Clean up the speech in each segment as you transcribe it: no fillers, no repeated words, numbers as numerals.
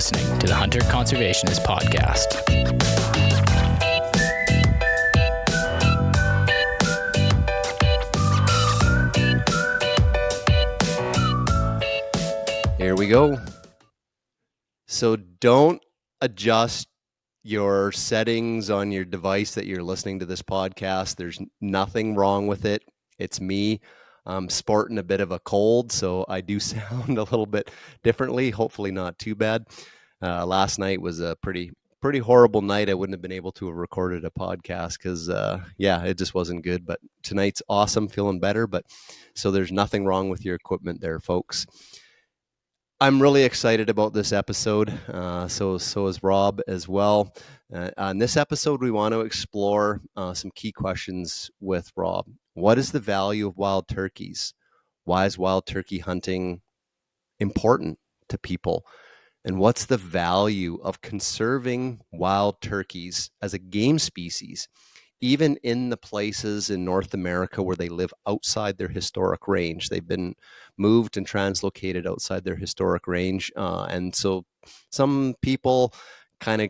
listening to the Hunter Conservationist Podcast. Here we go. So don't adjust your settings on your device that you're listening to this podcast. There's nothing wrong with it. It's me. I'm sporting a bit of a cold, so I do sound a little bit differently. Hopefully not too bad. Last night was a pretty horrible night. I wouldn't have been able to have recorded a podcast because, it just wasn't good. But tonight's awesome, feeling better. But so there's nothing wrong with your equipment there, folks. I'm really excited about this episode. So is Rob as well. On this episode, we want to explore some key questions with Rob. What is the value of wild turkeys? Why is wild turkey hunting important to people? And what's the value of conserving wild turkeys as a game species, even in the places in North America where they live outside their historic range? They've been moved and translocated outside their historic range. And so some people kind of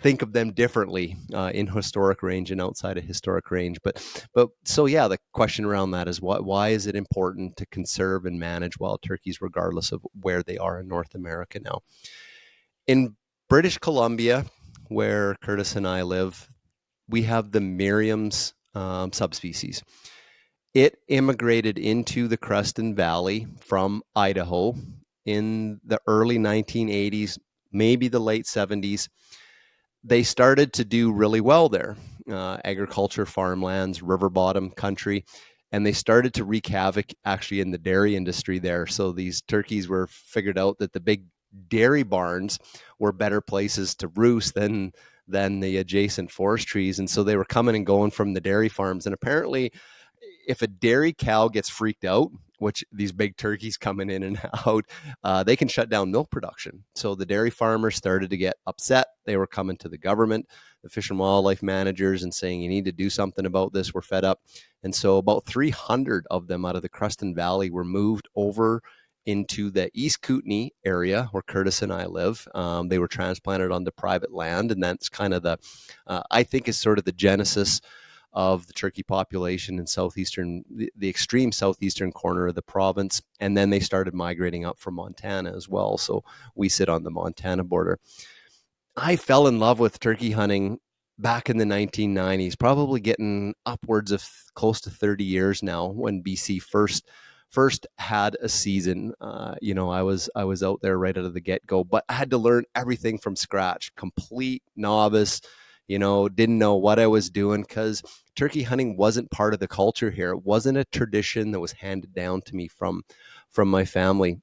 think of them differently in historic range and outside of historic range. But the question around that is why is it important to conserve and manage wild turkeys regardless of where they are in North America now? In British Columbia, where Curtis and I live, we have the Merriam's subspecies. It immigrated into the Creston Valley from Idaho in the early 1980s, maybe the late 70s. They started to do really well there, agriculture, farmlands, river bottom country, and they started to wreak havoc actually in the dairy industry there. So these turkeys were figured out that the big dairy barns were better places to roost than the adjacent forest trees. And so they were coming and going from the dairy farms. And apparently, if a dairy cow gets freaked out, which these big turkeys coming in and out, they can shut down milk production. So the dairy farmers started to get upset. They were coming to the government, the Fish and Wildlife managers, and saying, you need to do something about this. We're fed up. And so about 300 of them out of the Creston Valley were moved over into the East Kootenay area where Curtis and I live. They were transplanted onto private land. And that's kind of I think is sort of the genesis of the turkey population in the extreme southeastern corner of the province. And then they started migrating up from Montana as well. So we sit on the Montana border. I fell in love with turkey hunting back in the 1990s, probably getting upwards of close to 30 years now, when BC first had a season. I was out there right out of the get-go, but I had to learn everything from scratch, complete novice. Didn't know what I was doing because turkey hunting wasn't part of the culture here. It wasn't a tradition that was handed down to me from my family.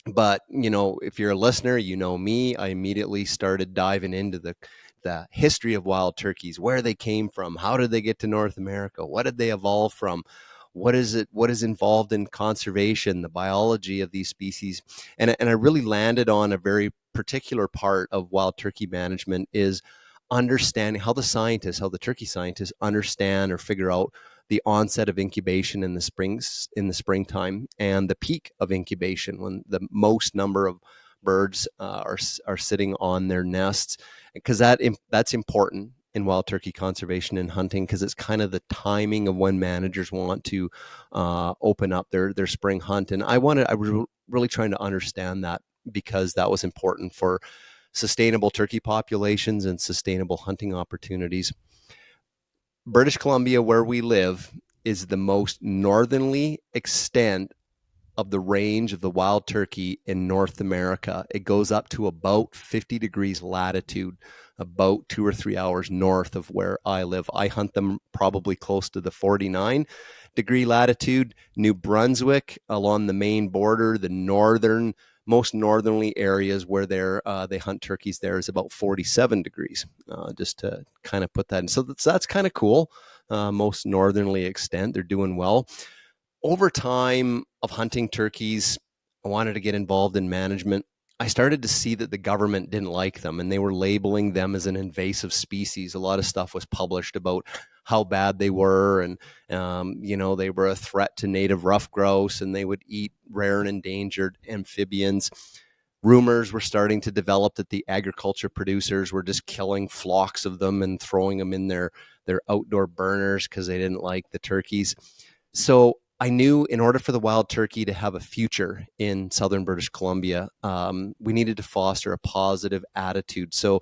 But, if you're a listener, you know me, I immediately started diving into the history of wild turkeys, where they came from, how did they get to North America, what did they evolve from, what is involved in conservation, the biology of these species. And I really landed on a very particular part of wild turkey management is understanding how the turkey scientists understand or figure out the onset of incubation in the springtime, and the peak of incubation when the most number of birds are sitting on their nests, because that's important in wild turkey conservation and hunting, because it's kind of the timing of when managers want to open up their spring hunt. And I was really trying to understand that, because that was important for sustainable turkey populations and sustainable hunting opportunities. British Columbia, where we live, is the most northerly extent of the range of the wild turkey in North America. It goes up to about 50 degrees latitude, about 2 or 3 hours north of where I live. I hunt them probably close to the 49-degree latitude. New Brunswick, along the Maine border, the most northerly areas where they hunt turkeys there is about 47 degrees, just to kind of put that in. So that's kind of cool. Most northerly extent, they're doing well. Over time of hunting turkeys, I wanted to get involved in management. I started to see that the government didn't like them, and they were labeling them as an invasive species. A lot of stuff was published about how bad they were, and they were a threat to native ruffed grouse, and they would eat rare and endangered amphibians. rumors were starting to develop that the agriculture producers were just killing flocks of them and throwing them in their outdoor burners because they didn't like the turkeys. So I knew in order for the wild turkey to have a future in southern British Columbia, we needed to foster a positive attitude. So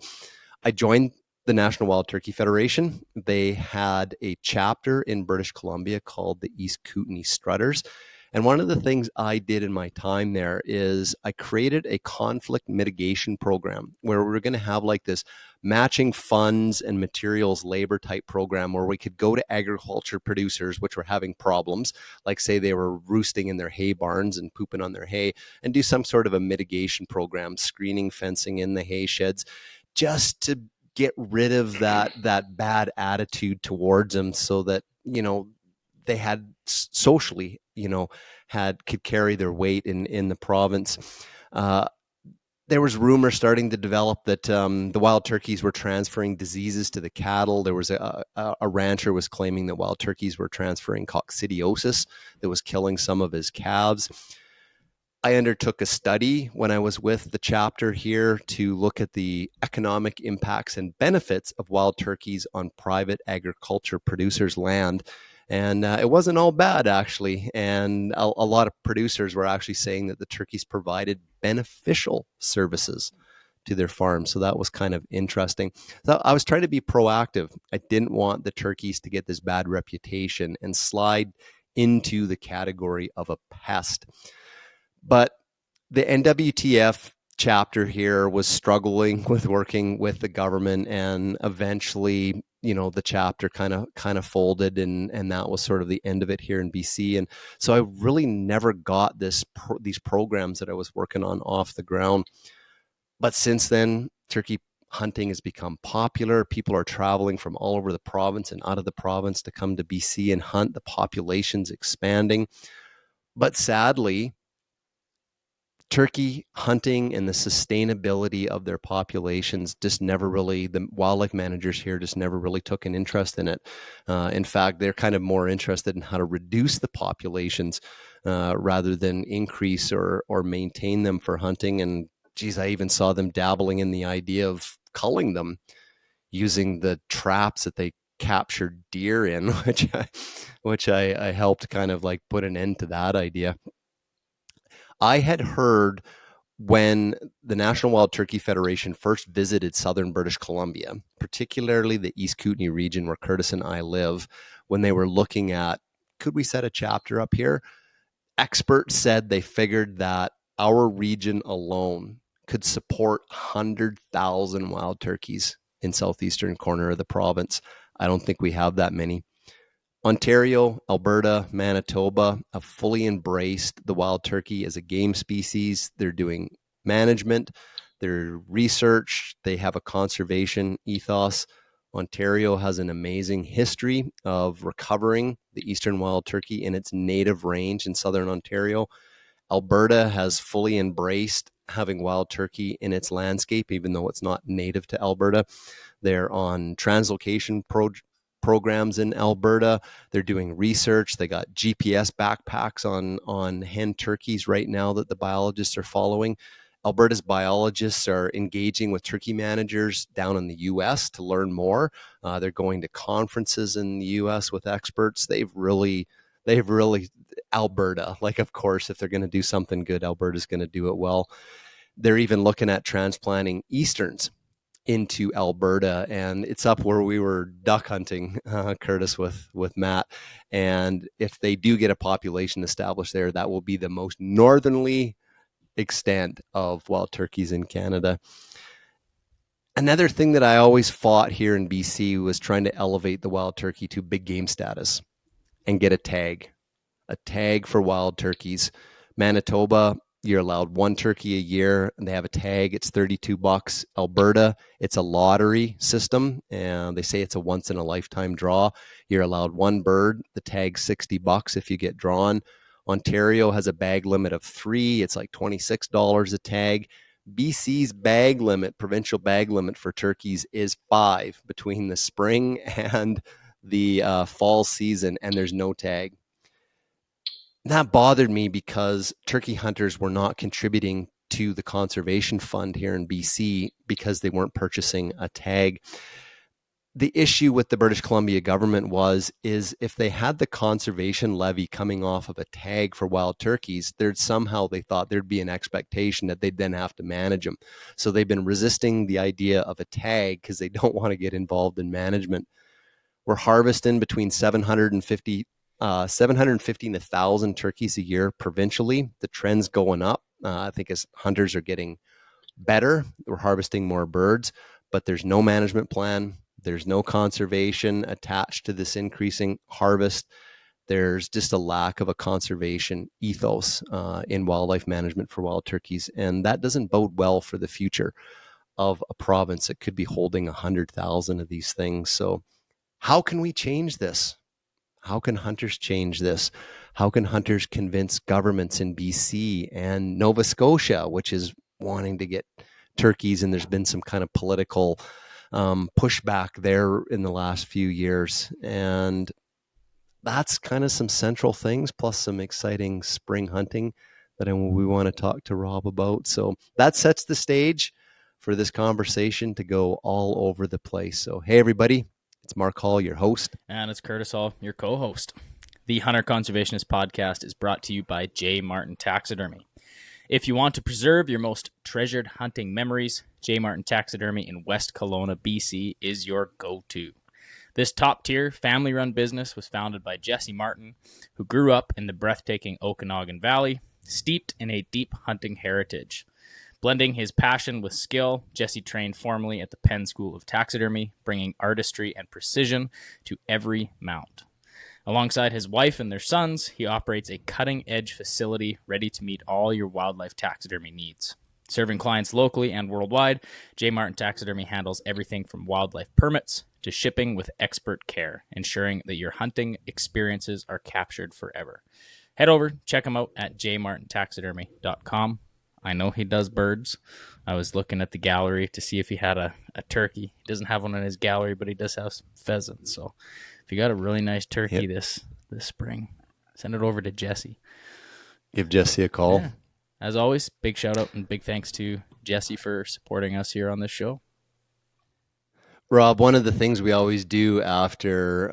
I joined the National Wild Turkey Federation. They had a chapter in British Columbia called the East Kootenay Strutters. And one of the things I did in my time there is I created a conflict mitigation program where we were going to have like this matching funds and materials labor type program where we could go to agriculture producers which were having problems, like say they were roosting in their hay barns and pooping on their hay, and do some sort of a mitigation program, screening, fencing in the hay sheds, just to get rid of that bad attitude towards them, so that they had socially could carry their weight in the province. There was rumors starting to develop that the wild turkeys were transferring diseases to the cattle. There was a rancher was claiming that wild turkeys were transferring coccidiosis that was killing some of his calves. I undertook a study when I was with the chapter here to look at the economic impacts and benefits of wild turkeys on private agriculture producers' land. And it wasn't all bad, actually. And a lot of producers were actually saying that the turkeys provided beneficial services to their farms. So that was kind of interesting. So I was trying to be proactive. I didn't want the turkeys to get this bad reputation and slide into the category of a pest. But the NWTF chapter here was struggling with working with the government, and eventually, the chapter kind of folded, and that was sort of the end of it here in BC. And so I really never got these programs that I was working on off the ground. But since then, turkey hunting has become popular. People are traveling from all over the province and out of the province to come to BC and hunt. The population's expanding. But sadly, turkey hunting and the sustainability of their populations just never really, the wildlife managers here just never really took an interest in it. In fact, they're kind of more interested in how to reduce the populations rather than increase or maintain them for hunting. And geez, I even saw them dabbling in the idea of culling them using the traps that they captured deer in, which I helped kind of like put an end to that idea. I had heard when the National Wild Turkey Federation first visited southern British Columbia, particularly the East Kootenay region where Curtis and I live, when they were looking at, could we set a chapter up here? Experts said they figured that our region alone could support 100,000 wild turkeys in southeastern corner of the province. I don't think we have that many. Ontario, Alberta, Manitoba have fully embraced the wild turkey as a game species. They're doing management, their research, they have a conservation ethos. Ontario has an amazing history of recovering the eastern wild turkey in its native range in southern Ontario. Alberta has fully embraced having wild turkey in its landscape, even though it's not native to Alberta. They're on translocation programs in Alberta. They're doing research. They got GPS backpacks on hen turkeys right now that the biologists are following. Alberta's biologists are engaging with turkey managers down in the U.S. to learn more. They're going to conferences in the U.S. with experts. They've really Alberta, like, of course, if they're going to do something good, Alberta's going to do it well. They're even looking at transplanting Easterns into Alberta, and it's up where we were duck hunting, Curtis, with Matt. And if they do get a population established there, that will be the most northerly extent of wild turkeys in Canada. Another thing that I always fought here in BC was trying to elevate the wild turkey to big game status and get a tag for wild turkeys. Manitoba, you're allowed one turkey a year, and they have a tag. It's $32. Alberta, it's a lottery system, and they say it's a once in a lifetime draw. You're allowed one bird. The tag's $60 if you get drawn. Ontario has a bag limit of 3. It's like $26 a tag. BC's bag limit, provincial bag limit for turkeys, is 5 between the spring and the fall season, and there's no tag. That bothered me because turkey hunters were not contributing to the conservation fund here in BC because they weren't purchasing a tag. The issue with the British Columbia government is if they had the conservation levy coming off of a tag for wild turkeys, they thought there'd be an expectation that they'd then have to manage them. So they've been resisting the idea of a tag because they don't want to get involved in management. We're harvesting between 750 and 1,000 turkeys a year provincially. The trend's going up. I think as hunters are getting better, we're harvesting more birds, but there's no management plan. There's no conservation attached to this increasing harvest. There's just a lack of a conservation ethos in wildlife management for wild turkeys. And that doesn't bode well for the future of a province that could be holding 100,000 of these things. So how can we change this? How can hunters change this? How can hunters convince governments in BC and Nova Scotia, which is wanting to get turkeys, and there's been some kind of political pushback there in the last few years. And that's kind of some central things, plus some exciting spring hunting that we want to talk to Rob about. So that sets the stage for this conversation to go all over the place. So, hey, everybody, it's Mark Hall, your host. And it's Curtis Hall, your co-host. The Hunter Conservationist Podcast is brought to you by J. Martin Taxidermy. If you want to preserve your most treasured hunting memories, J. Martin Taxidermy in West Kelowna, BC is your go-to. This top-tier, family-run business was founded by Jesse Martin, who grew up in the breathtaking Okanagan Valley, steeped in a deep hunting heritage. Blending his passion with skill, Jesse trained formally at the Penn School of Taxidermy, bringing artistry and precision to every mount. Alongside his wife and their sons, he operates a cutting-edge facility ready to meet all your wildlife taxidermy needs. Serving clients locally and worldwide, J. Martin Taxidermy handles everything from wildlife permits to shipping with expert care, ensuring that your hunting experiences are captured forever. Head over, check him out at jmartintaxidermy.com. I know he does birds. I was looking at the gallery to see if he had a turkey. He doesn't have one in his gallery, but he does have some pheasants. So if you got a really nice turkey this spring, send it over to Jesse. Give Jesse a call. Yeah. As always, big shout out and big thanks to Jesse for supporting us here on this show. Rob, one of the things we always do after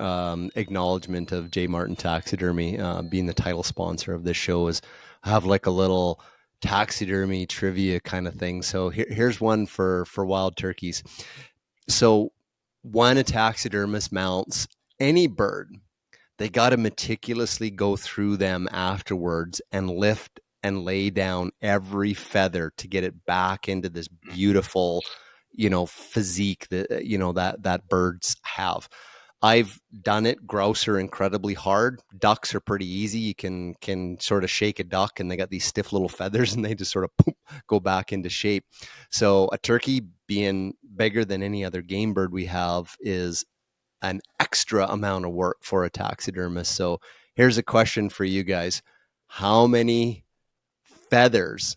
acknowledgement of J. Martin Taxidermy being the title sponsor of this show is have like a little taxidermy trivia kind of thing. So here's one for wild turkeys. So when a taxidermist mounts any bird, they got to meticulously go through them afterwards and lift and lay down every feather to get it back into this beautiful, physique that that birds have. I've done it. Grouse are incredibly hard. Ducks are pretty easy. You can sort of shake a duck and they got these stiff little feathers and they just sort of poof, go back into shape. So a turkey, being bigger than any other game bird we have, is an extra amount of work for a taxidermist. So here's a question for you guys. How many feathers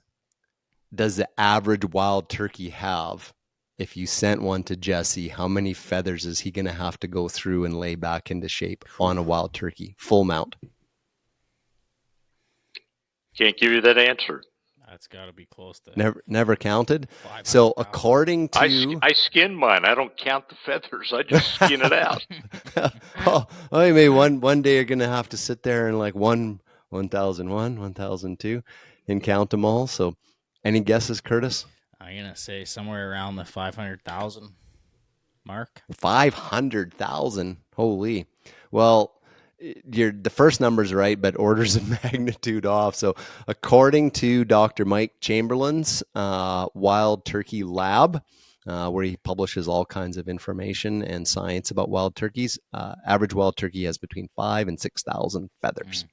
does the average wild turkey have? If you sent one to Jesse, how many feathers is he going to have to go through and lay back into shape on a wild turkey, full mount? Can't give you that answer. That's got to be close to never counted. So according to I skin mine. I don't count the feathers. I just skin it out. oh, maybe one day you're going to have to sit there and like 1,001, 1,002 and count them all. So any guesses, Curtis? I'm going to say somewhere around the 500,000 mark. 500,000. Holy. Well, the first number's right, but orders of magnitude off. So according to Dr. Mike Chamberlain's Wild Turkey Lab, where he publishes all kinds of information and science about wild turkeys, average wild turkey has between 5,000 and 6,000 feathers.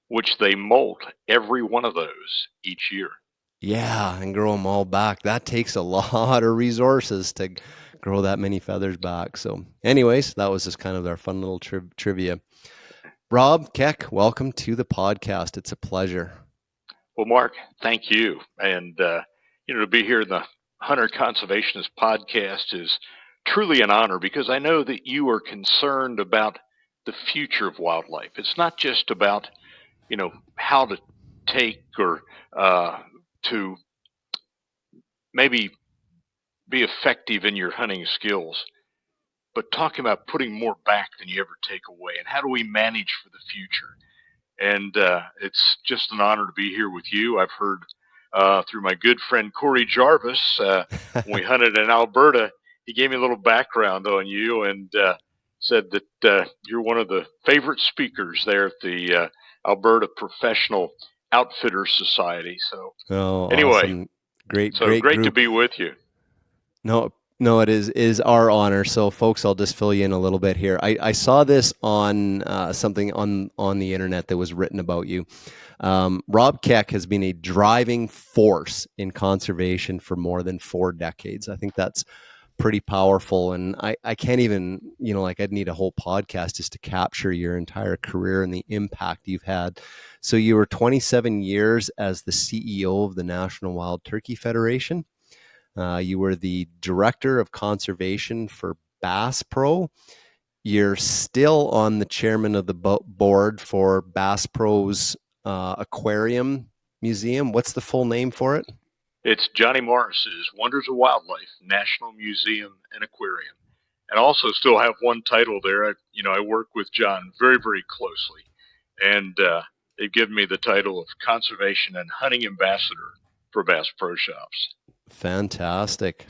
Which they molt every one of those each year. Yeah, and grow them all back. That takes a lot of resources to grow that many feathers back. So anyways, that was just kind of our fun little trivia. Rob, Keck, welcome to the podcast. It's a pleasure. Well, Mark, thank you. And, to be here in the Hunter Conservationist Podcast is truly an honor because I know that you are concerned about the future of wildlife. It's not just about, how to take or to maybe be effective in your hunting skills, but talking about putting more back than you ever take away, and how do we manage for the future. And it's just an honor to be here with you. I've heard through my good friend Corey Jarvis, when we hunted in Alberta, he gave me a little background on you, and said that you're one of the favorite speakers there at the Alberta Professional Outfitters Society. So anyway, awesome. Great great to group. be with you. No, it is our honor. So, folks, I'll just fill you in a little bit here. I saw this on something on the internet that was written about you. Rob Keck has been a driving force in conservation for more than 4 decades. I think that's pretty powerful, and I can't even, I'd need a whole podcast just to capture your entire career and the impact you've had. So you were 27 years as the CEO of the National Wild Turkey Federation. You were the director of conservation for Bass Pro. You're still on the chairman of the board for Bass Pro's aquarium museum. What's the full name for it? It's Johnny Morris's Wonders of Wildlife National Museum and Aquarium. And also still have one title there. I work with John very, very closely. And they've given me the title of Conservation and Hunting Ambassador for Bass Pro Shops. Fantastic.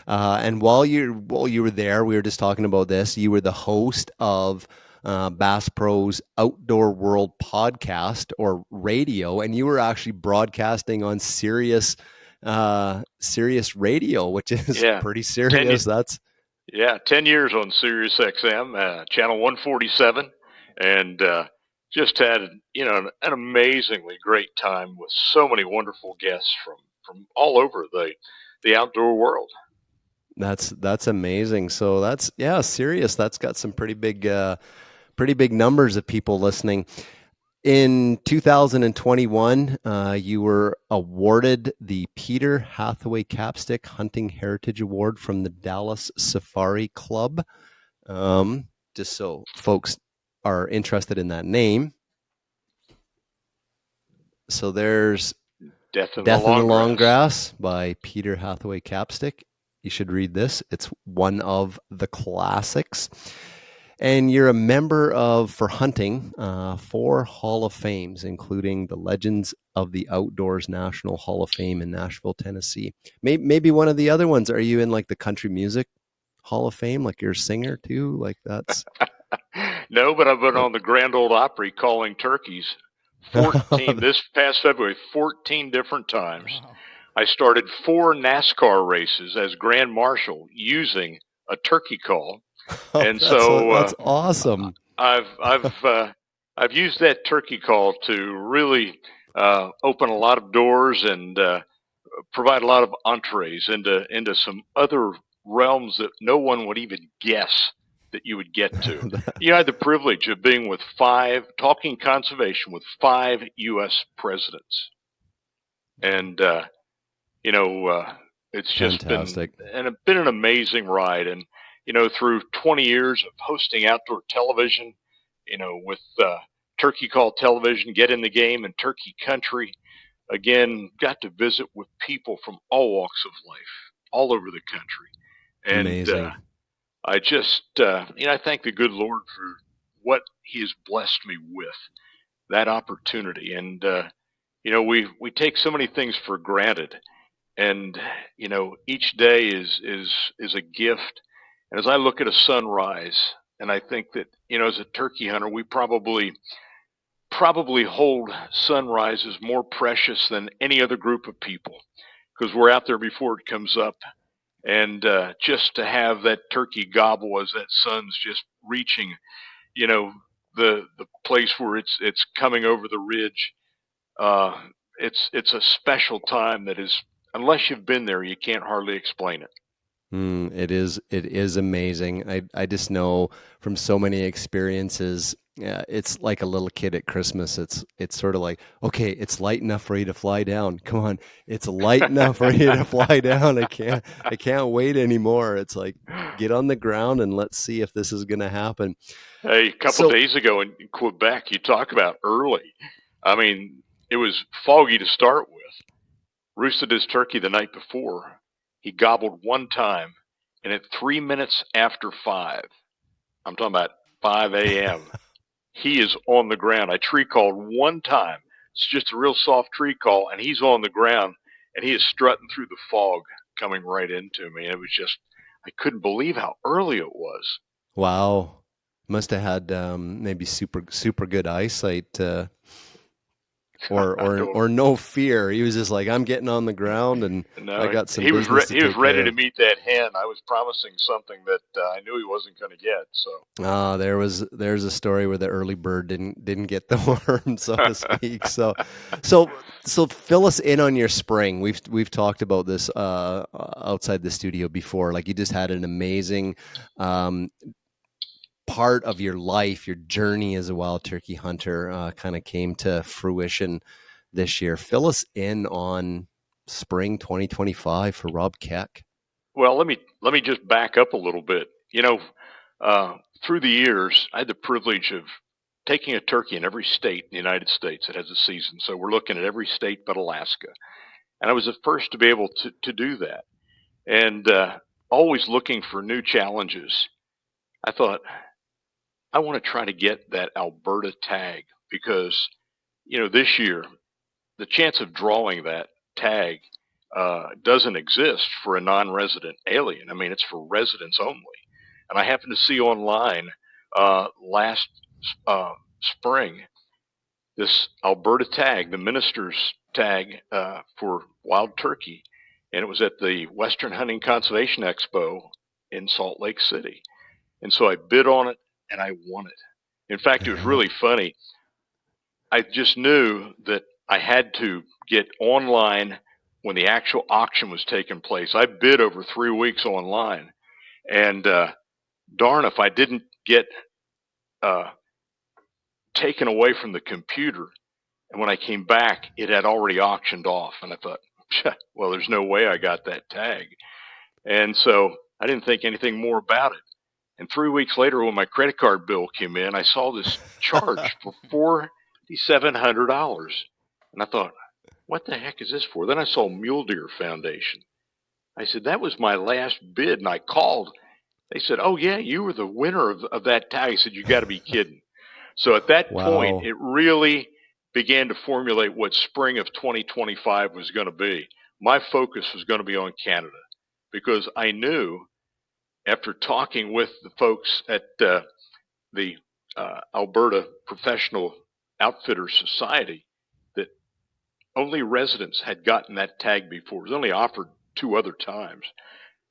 And while you were there, we were just talking about this. You were the host of Bass Pro's Outdoor World podcast or radio, and you were actually broadcasting on Sirius radio, which is pretty serious. 10 years on Sirius XM, channel 147, and just had an amazingly great time with so many wonderful guests from all over the outdoor world. That's amazing. So that's Sirius. That's got some pretty big numbers of people listening. In 2021, you were awarded the Peter Hathaway Capstick Hunting Heritage Award from the Dallas Safari Club. Just so folks are interested in that name. So there's Death in the Long Grass by Peter Hathaway Capstick. You should read this. It's one of the classics. And you're a member of, for hunting, 4 Hall of Fames, including the Legends of the Outdoors National Hall of Fame in Nashville, Tennessee. Maybe one of the other ones. Are you in like the Country Music Hall of Fame? Like you're a singer too? Like that's... No, but I've been on the Grand Ole Opry calling turkeys 14 this past February, 14 different times. Wow. I started 4 NASCAR races as Grand Marshal using a turkey call. And that's awesome. I've used that turkey call to really open a lot of doors and provide a lot of entrees into some other realms that no one would even guess that you would get to. You had the privilege of being with talking conservation with 5 U.S. presidents. And, it's just fantastic. been an amazing ride. And, through 20 years of hosting outdoor television, with Turkey Call Television, Get in the Game and Turkey Country, again, got to visit with people from all walks of life, all over the country. And amazing. I just, I thank the good Lord for what He has blessed me with, that opportunity. And, we take so many things for granted. And, each day is a gift. And as I look at a sunrise, and I think that, as a turkey hunter, we probably hold sunrises more precious than any other group of people, because we're out there before it comes up. And just to have that turkey gobble as that sun's just reaching, the place where it's coming over the ridge, it's a special time that is, unless you've been there, you can't hardly explain it. It is amazing. I just know from so many experiences, it's like a little kid at Christmas. It's sort of like, okay, it's light enough for you to fly down. Come on, it's light enough for you to fly down. I can't wait anymore. It's like, get on the ground and let's see if this is going to happen. Hey, a couple days ago in Quebec, you talk about early. I mean, it was foggy to start with. Roosted his turkey the night before. He gobbled one time, and at 3 minutes after 5, I'm talking about 5 a.m., he is on the ground. I tree called one time. It's just a real soft tree call, and he's on the ground, and he is strutting through the fog coming right into me. And it was just, I couldn't believe how early it was. Wow. Must have had maybe super good eyesight, or no fear. He was just like, I'm getting on the ground, and No, I got some he was business to he was take ready care to of. meet that hen. I was promising something that I knew he wasn't going to get. So There's a story where the early bird didn't get the worm, so to speak. So fill us in on your spring. We've talked about this outside the studio before. Like, you just had an amazing part of your life, your journey as a wild turkey hunter kind of came to fruition this year. Fill us in on spring 2025 for Rob Keck. well, let me just back up a little bit. Through the years, I had the privilege of taking a turkey in every state in the United States that has a season. So we're looking at every state but Alaska, and I was the first to be able to do that. And always looking for new challenges. I thought, I want to try to get that Alberta tag because, this year, the chance of drawing that tag doesn't exist for a non resident alien. I mean, it's for residents only. And I happened to see online last spring this Alberta tag, the minister's tag for wild turkey. And it was at the Western Hunting Conservation Expo in Salt Lake City. And so I bid on it and I won it. In fact, it was really funny. I just knew that I had to get online when the actual auction was taking place. I bid over 3 weeks online. And darn if I didn't get uh, taken away from the computer. And when I came back, it had already auctioned off. And I thought, well, there's no way I got that tag. And so I didn't think anything more about it. And 3 weeks later, when my credit card bill came in, I saw this charge for $4,700. And I thought, what the heck is this for? Then I saw Mule Deer Foundation. I said, that was my last bid. And I called. They said, oh, yeah, you were the winner of that tag. I said, you got to be kidding. So at that point, it really began to formulate what spring of 2025 was going to be. My focus was going to be on Canada because I knew after talking with the folks at the Alberta Professional Outfitters Society that only residents had gotten that tag before. It was only offered 2 other times.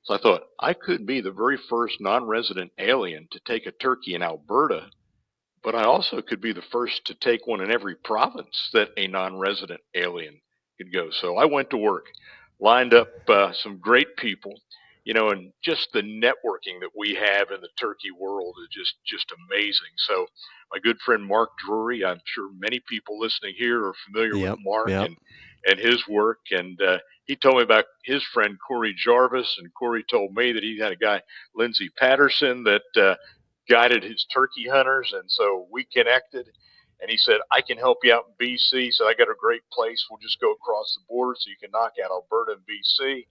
So I thought I could be the very first non-resident alien to take a turkey in Alberta, but I also could be the first to take one in every province that a non-resident alien could go. So I went to work, lined up some great people, and just the networking that we have in the turkey world is just amazing. So my good friend Mark Drury, I'm sure many people listening here are familiar with Mark and his work. And he told me about his friend Corey Jarvis, and Corey told me that he had a guy, Lindsey Patterson, that guided his turkey hunters. And so we connected. And he said, I can help you out in BC. So I got a great place. We'll just go across the border so you can knock out Alberta and BC.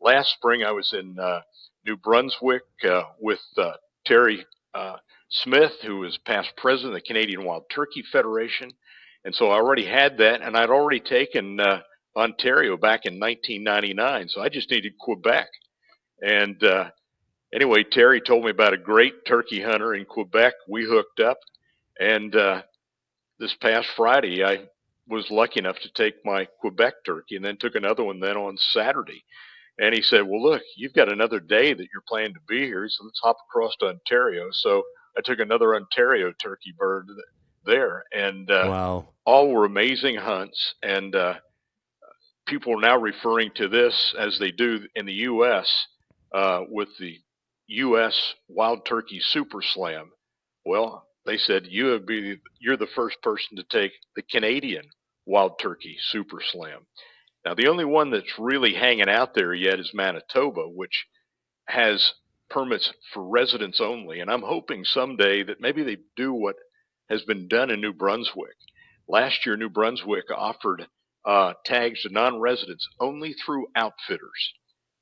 Last spring, I was in New Brunswick with Terry Smith, who was past president of the Canadian Wild Turkey Federation. And so I already had that, and I'd already taken Ontario back in 1999. So I just needed Quebec. And anyway, Terry told me about a great turkey hunter in Quebec. We hooked up. And this past Friday, I was lucky enough to take my Quebec turkey and then took another one then on Saturday. And he said, well, look, you've got another day that you're planning to be here, so let's hop across to Ontario. So I took another Ontario turkey bird there. And all were amazing hunts. And people are now referring to this as they do in the U.S. With the U.S. Wild Turkey Super Slam. Well, they said you're the first person to take the Canadian Wild Turkey Super Slam. Now, the only one that's really hanging out there yet is Manitoba, which has permits for residents only. And I'm hoping someday that maybe they do what has been done in New Brunswick. last year New Brunswick offered tags to non-residents only through outfitters.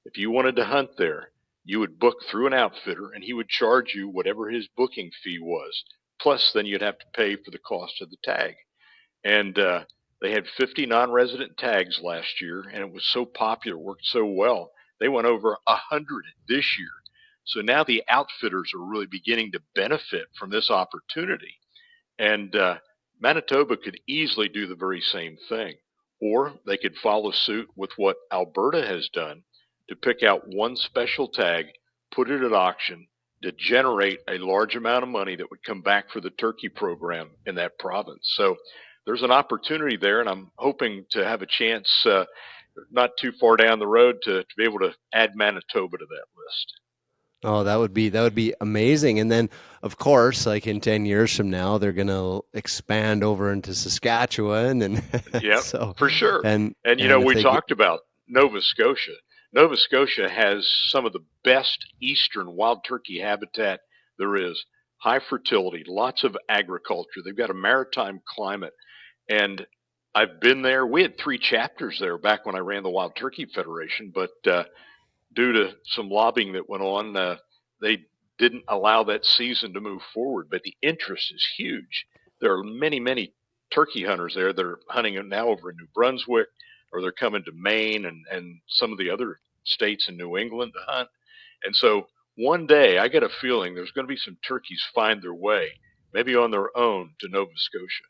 If you wanted to hunt there, you would book through an outfitter, and he would charge you whatever his booking fee was. Plus, then you'd have to pay for the cost of the tag. And they had 50 non-resident tags last year, and it was so popular, worked so well. They went over 100 this year. So now the outfitters are really beginning to benefit from this opportunity. And Manitoba could easily do the very same thing. Or they could follow suit with what Alberta has done to pick out one special tag, put it at auction to generate a large amount of money that would come back for the turkey program in that province. So there's an opportunity there, and I'm hoping to have a chance not too far down the road to be able to add Manitoba to that list. Oh, that would be amazing. And then, of course, like in 10 years from now, they're going to expand over into Saskatchewan, and Yep, so for sure. and We talked about Nova Scotia. Nova Scotia has some of the best eastern wild turkey habitat there is. High fertility, lots of agriculture. They've got a maritime climate. And I've been there. We had 3 chapters there back when I ran the Wild Turkey Federation, but due to some lobbying that went on, they didn't allow that season to move forward. But the interest is huge. There are many, many turkey hunters there that are hunting now over in New Brunswick, or they're coming to Maine and some of the other states in New England to hunt. And so one day, I get a feeling there's going to be some turkeys find their way, maybe on their own, to Nova Scotia.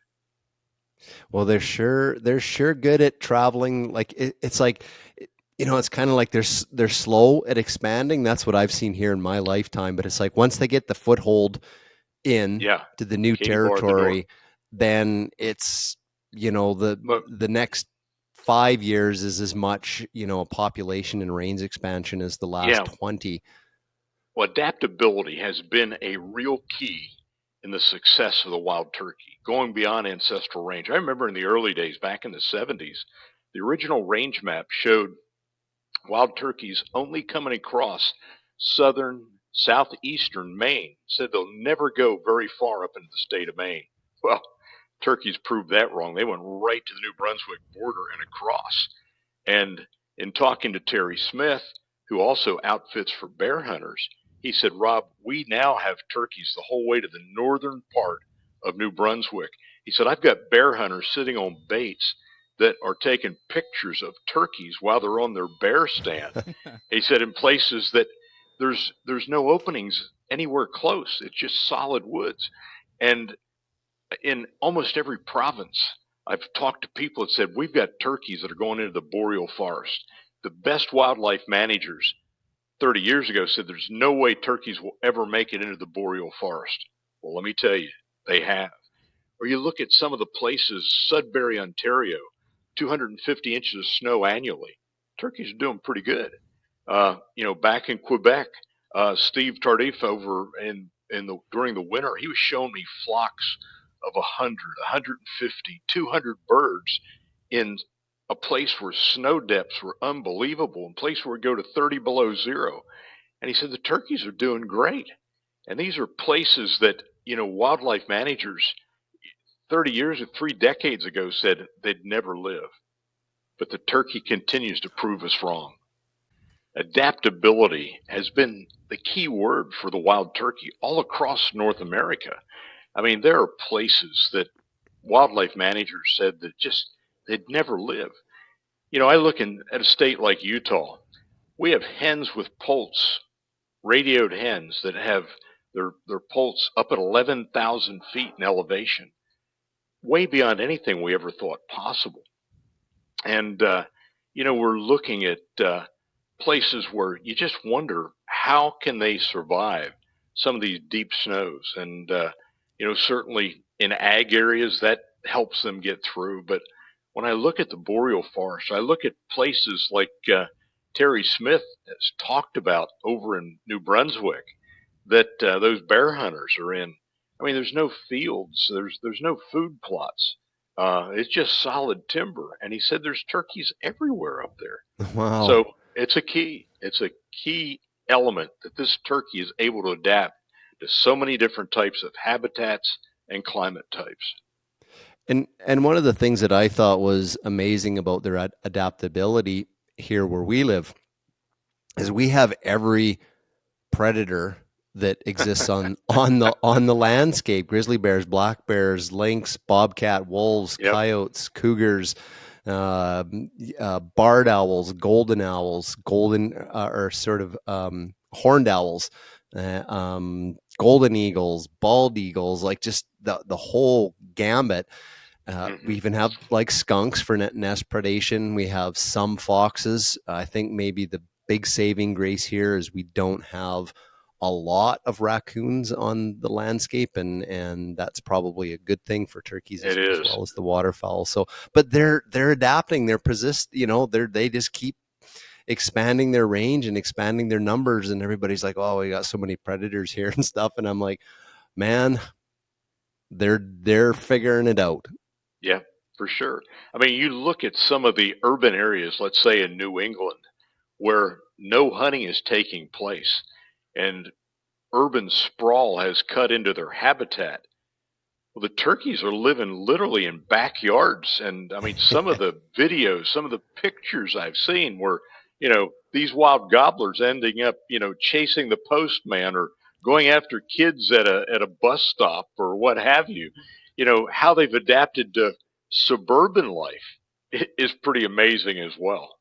Well, they're sure good at traveling. Like it's like, it's kind of like they're slow at expanding. That's what I've seen here in my lifetime. But it's like once they get the foothold in to the new territory, then it's the next 5 years is as much a population and range expansion as the last 20. Well, adaptability has been a real key in the success of the wild turkey, going beyond ancestral range. I remember in the early days, back in the 70s, the original range map showed wild turkeys only coming across southeastern Maine. Said they'll never go very far up into the state of Maine. Well, turkeys proved that wrong. They went right to the New Brunswick border and across. And in talking to Terry Smith, who also outfits for bear hunters, he said, Rob, we now have turkeys the whole way to the northern part of New Brunswick. He said, I've got bear hunters sitting on baits that are taking pictures of turkeys while they're on their bear stand. He said in places that there's no openings anywhere close. It's just solid woods. And in almost every province, I've talked to people that said, we've got turkeys that are going into the boreal forest. The best wildlife managers 30 years ago said there's no way turkeys will ever make it into the boreal forest. Well, let me tell you, they have. Or you look at some of the places, Sudbury, Ontario, 250 inches of snow annually. Turkeys are doing pretty good. Back in Quebec, Steve Tardif over during the winter, he was showing me flocks of 100, 150, 200 birds in a place where snow depths were unbelievable, a place where we go to 30 below zero. And he said the turkeys are doing great. And these are places that, wildlife managers 30 years or 3 decades ago said they'd never live. But the turkey continues to prove us wrong. Adaptability has been the key word for the wild turkey all across North America. I mean, there are places that wildlife managers said that just they'd never live. I look at a state like Utah. We have hens with poults, radioed hens that have their poults up at 11,000 feet in elevation, way beyond anything we ever thought possible. And, we're looking at places where you just wonder, how can they survive some of these deep snows? And, certainly in ag areas, that helps them get through. But when I look at the boreal forest, I look at places like Terry Smith has talked about over in New Brunswick that those bear hunters are in. I mean, there's no fields, there's no food plots. It's just solid timber. And he said there's turkeys everywhere up there. Wow. So it's a key. It's a key element that this turkey is able to adapt to so many different types of habitats and climate types. And one of the things that I thought was amazing about their adaptability here where we live is we have every predator that exists on the landscape: grizzly bears, black bears, lynx, bobcat, wolves, Yep. coyotes, cougars, barred owls, golden or sort of horned owls, golden eagles, bald eagles, like just the whole gambit. We even have like skunks for nest predation. We have some foxes. I think maybe the big saving grace here is we don't have a lot of raccoons on the landscape, and that's probably a good thing for turkeys as well as the waterfowl. So, but they're adapting. They just keep expanding their range and expanding their numbers, and everybody's like, "Oh, we got so many predators here and stuff," and I'm like, "Man, they're figuring it out." Yeah, for sure. I mean, you look at some of the urban areas, let's say in New England, where no hunting is taking place and urban sprawl has cut into their habitat. Well, the turkeys are living literally in backyards. And I mean, some of the videos, some of the pictures I've seen where, these wild gobblers ending up, chasing the postman or going after kids at a bus stop or what have you. How they've adapted to suburban life is pretty amazing as well.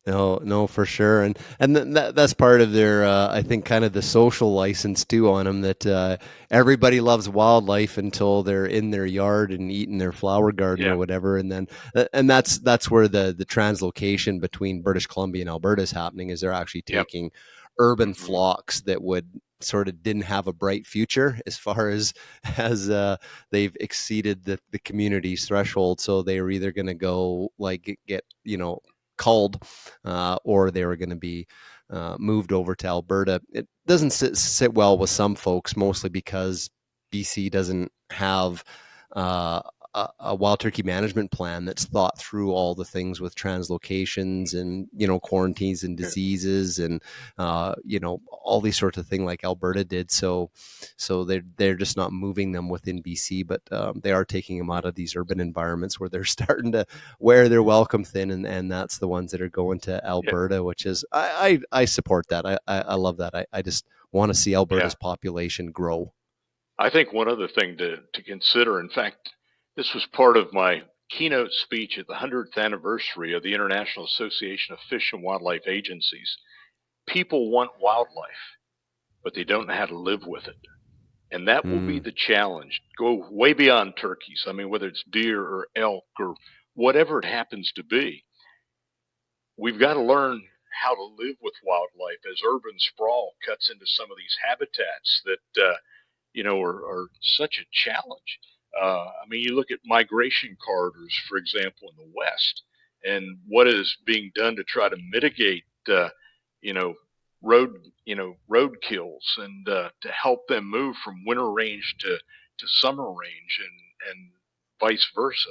No, for sure, and that's part of their, I think, kind of the social license too on them. That everybody loves wildlife until they're in their yard and eating their flower garden or Yeah. whatever, and then that's where the translocation between British Columbia and Alberta is happening. Is they're actually Yep. taking urban hmm flocks that would sort of didn't have a bright future as far as they've exceeded the community's threshold, so they were either going to go like get culled, or they were going to be moved over to Alberta. It doesn't sit well with some folks, mostly because BC doesn't have a wild turkey management plan that's thought through all the things with translocations and quarantines and diseases and all these sorts of things like Alberta did. So they're just not moving them within BC, but they are taking them out of these urban environments where they're starting to wear their welcome thin, and that's the ones that are going to Alberta, which is I support that. I love that. I just want to see Alberta's population grow. I think one other thing to consider, in fact, this was part of my keynote speech at the 100th anniversary of the International Association of Fish and Wildlife Agencies. People want wildlife, but they don't know how to live with it. And that will be the challenge. Go way beyond turkeys. I mean, whether it's deer or elk or whatever it happens to be, we've got to learn how to live with wildlife as urban sprawl cuts into some of these habitats that are such a challenge. I mean, you look at migration corridors, for example, in the West, and what is being done to try to mitigate, you know, road kills, and to help them move from winter range to summer range, and vice versa.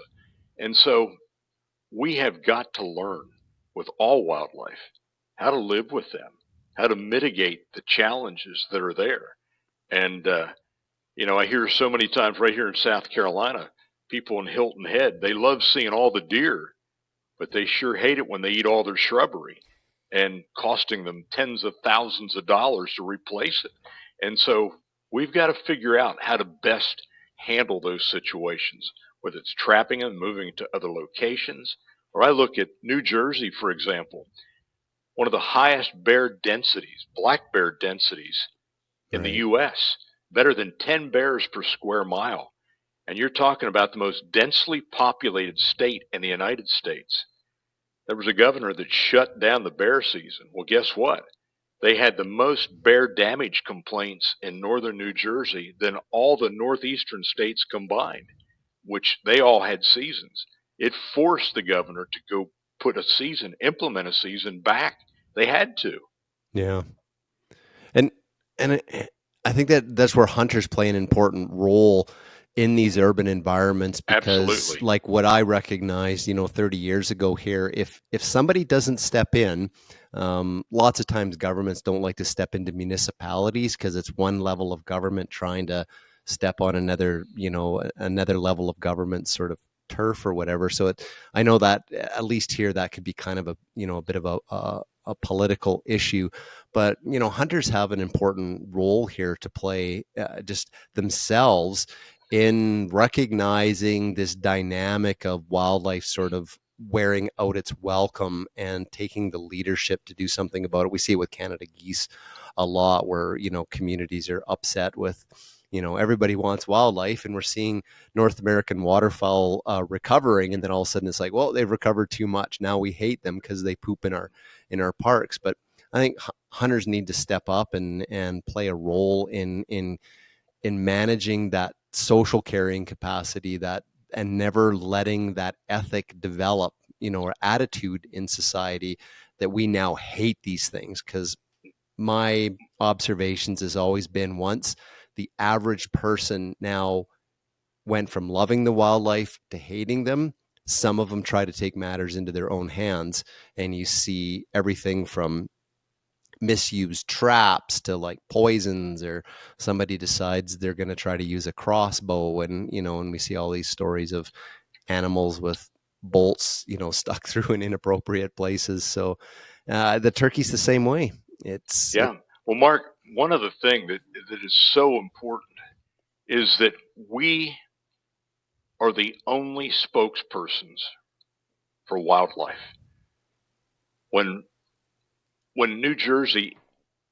And so we have got to learn with all wildlife how to live with them, how to mitigate the challenges that are there. And I hear so many times right here in South Carolina, people in Hilton Head, they love seeing all the deer, but they sure hate it when they eat all their shrubbery and costing them tens of thousands of dollars to replace it. And so we've got to figure out how to best handle those situations, whether it's trapping them, moving to other locations. Or I look at New Jersey, for example, one of the highest bear densities, black bear densities in the Right. U.S., better than 10 bears per square mile. And you're talking about the most densely populated state in the United States. There was a governor that shut down the bear season. Well, guess what? They had the most bear damage complaints in northern New Jersey than all the northeastern states combined, which they all had seasons. It forced the governor to go implement a season back. They had to. Yeah. And I think that's where hunters play an important role in these urban environments, because Absolutely. like what I recognized, 30 years ago here, if somebody doesn't step in, lots of times governments don't like to step into municipalities because it's one level of government trying to step on another level of government sort of turf or whatever. So I know that at least here that could be kind of a bit of a political issue, but hunters have an important role here to play, just themselves, in recognizing this dynamic of wildlife sort of wearing out its welcome and taking the leadership to do something about it. We see it with Canada geese a lot, where communities are upset with everybody wants wildlife, and we're seeing North American waterfowl recovering, and then all of a sudden it's like, well, they've recovered too much, now we hate them because they poop in our parks. But I think hunters need to step up and play a role in managing that social carrying capacity, that, and never letting that ethic develop, or attitude in society that we now hate these things. Because my observations has always been, once the average person now went from loving the wildlife to hating them, some of them try to take matters into their own hands, and you see everything from misused traps to like poisons, or somebody decides they're going to try to use a crossbow, and and we see all these stories of animals with bolts stuck through in inappropriate places. So the turkey's the same way. Well, Mark, one other thing that is so important is that we are the only spokespersons for wildlife. When New Jersey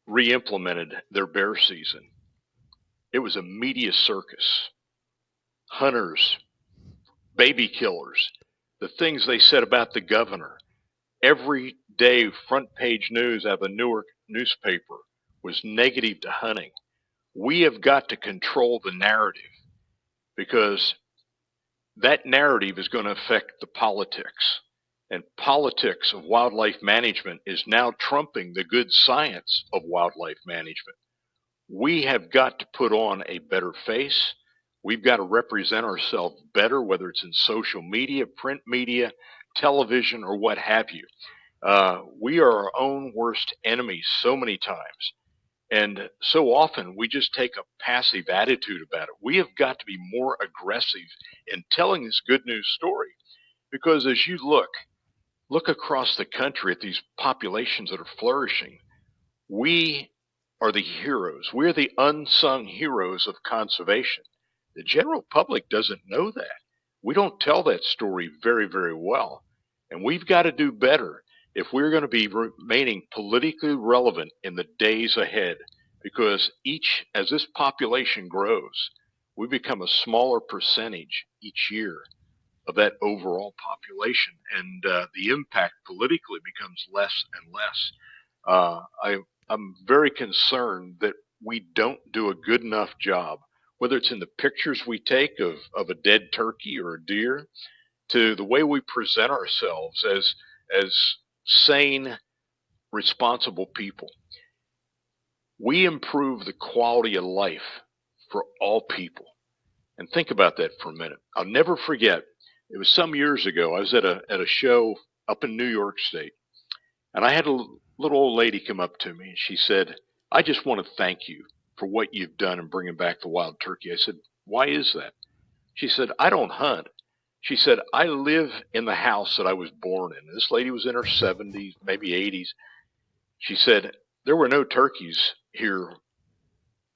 re-implemented their bear season, it was a media circus. Hunters, baby killers, the things they said about the governor. Every day, front page news out of the Newark newspaper was negative to hunting. We have got to control the narrative, because that narrative is going to affect the politics. And politics of wildlife management is now trumping the good science of wildlife management. We have got to put on a better face. We've got to represent ourselves better, whether it's in social media, print media, television, or what have you. We are our own worst enemies so many times. And so often we just take a passive attitude about it. We have got to be more aggressive in telling this good news story, because as you look across the country at these populations that are flourishing, we are the heroes. We're the unsung heroes of conservation. The general public doesn't know that. We don't tell that story very, very well. And we've got to do better if we're going to be remaining politically relevant in the days ahead, because as this population grows, we become a smaller percentage each year of that overall population, and the impact politically becomes less and less. I'm very concerned that we don't do a good enough job, whether it's in the pictures we take of a dead turkey or a deer, to the way we present ourselves as sane, responsible people. We improve the quality of life for all people. And think about that for a minute. I'll never forget, it was some years ago. I was at a show up in New York State, and I had a little old lady come up to me, and she said, "I just want to thank you for what you've done in bringing back the wild turkey." I said, "Why is that?" She said, "I don't hunt." She said, "I live in the house that I was born in." This lady was in her 70s, maybe 80s. She said, "There were no turkeys here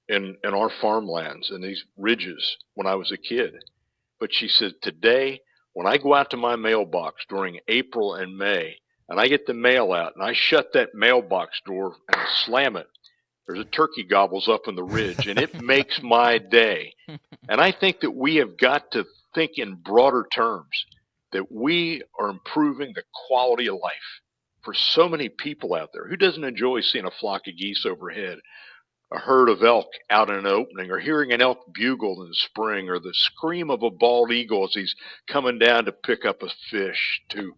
in our farmlands and these ridges when I was a kid. But," she said, "today, when I go out to my mailbox during April and May, and I get the mail out, and I shut that mailbox door and I slam it, there's a turkey gobbles up on the ridge, and it makes my day." And I think that we have got to think in broader terms, that we are improving the quality of life for so many people out there. Who doesn't enjoy seeing a flock of geese overhead, a herd of elk out in an opening, or hearing an elk bugle in the spring, or the scream of a bald eagle as he's coming down to pick up a fish, to,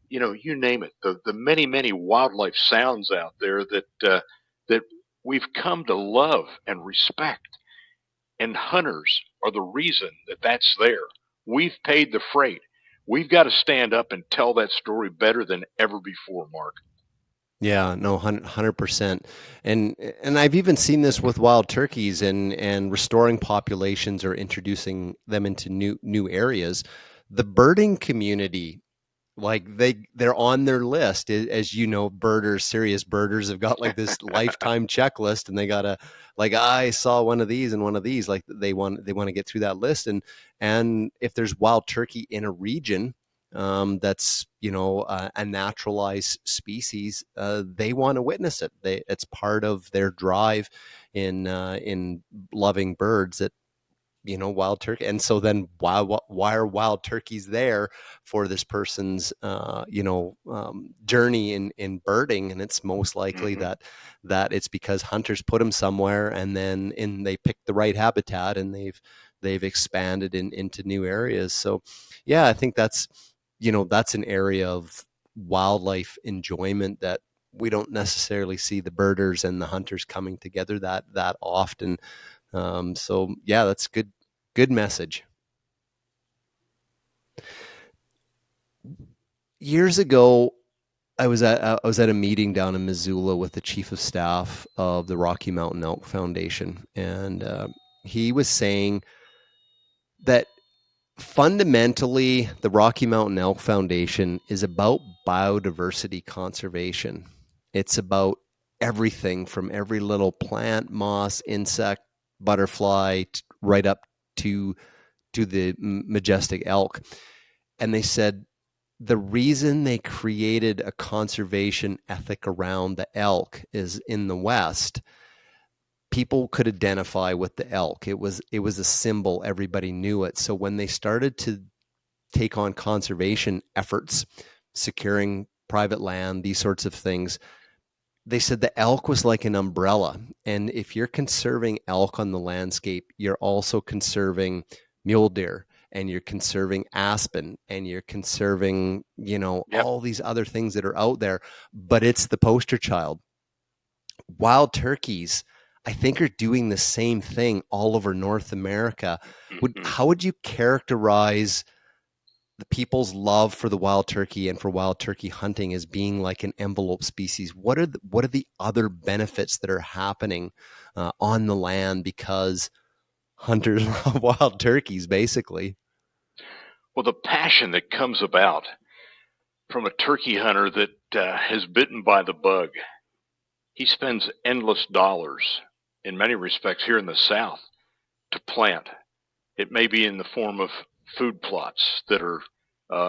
you name it, the many, many wildlife sounds out there that we've come to love and respect. And hunters are the reason that that's there. We've paid the freight. We've got to stand up and tell that story better than ever before, Mark. Yeah, no, 100%. And I've even seen this with wild turkeys and restoring populations or introducing them into new areas. the birding community, like they're on their list. As you know, birders, serious birders have got like this lifetime checklist, and they gotta, like, I saw one of these and one of these, like they want to get through that list. And if there's wild turkey in a region, that's, you know, a naturalized species, they want to witness it. It's part of their drive in loving birds, that, you know, wild turkey. And so then why are wild turkeys there for this person's journey in birding? And it's most likely that it's because hunters put them somewhere, and then they picked the right habitat, and they've expanded into new areas. So yeah, I think that's, you know, that's an area of wildlife enjoyment that we don't necessarily see the birders and the hunters coming together that often. So yeah, that's good message. Years ago, I was at a meeting down in Missoula with the chief of staff of the Rocky Mountain Elk Foundation, and he was saying that fundamentally the Rocky Mountain Elk Foundation is about biodiversity conservation. It's about everything from every little plant, moss, insect, butterfly, right up to the majestic elk. And they said the reason they created a conservation ethic around the elk is, in the West, people could identify with the elk. It was a symbol. Everybody knew it. So when they started to take on conservation efforts, securing private land, these sorts of things, they said the elk was like an umbrella. And if you're conserving elk on the landscape, you're also conserving mule deer, and you're conserving aspen, and you're conserving, you know, all these other things that are out there. But it's the poster child. Wild turkeys, I think, are doing the same thing all over North America. How would you characterize the people's love for the wild turkey and for wild turkey hunting as being like an envelope species? What are the other benefits that are happening on the land because hunters love wild turkeys, basically? Well, the passion that comes about from a turkey hunter that has bitten by the bug. He spends endless dollars, in many respects, here in the South to plant. It may be in the form of food plots that are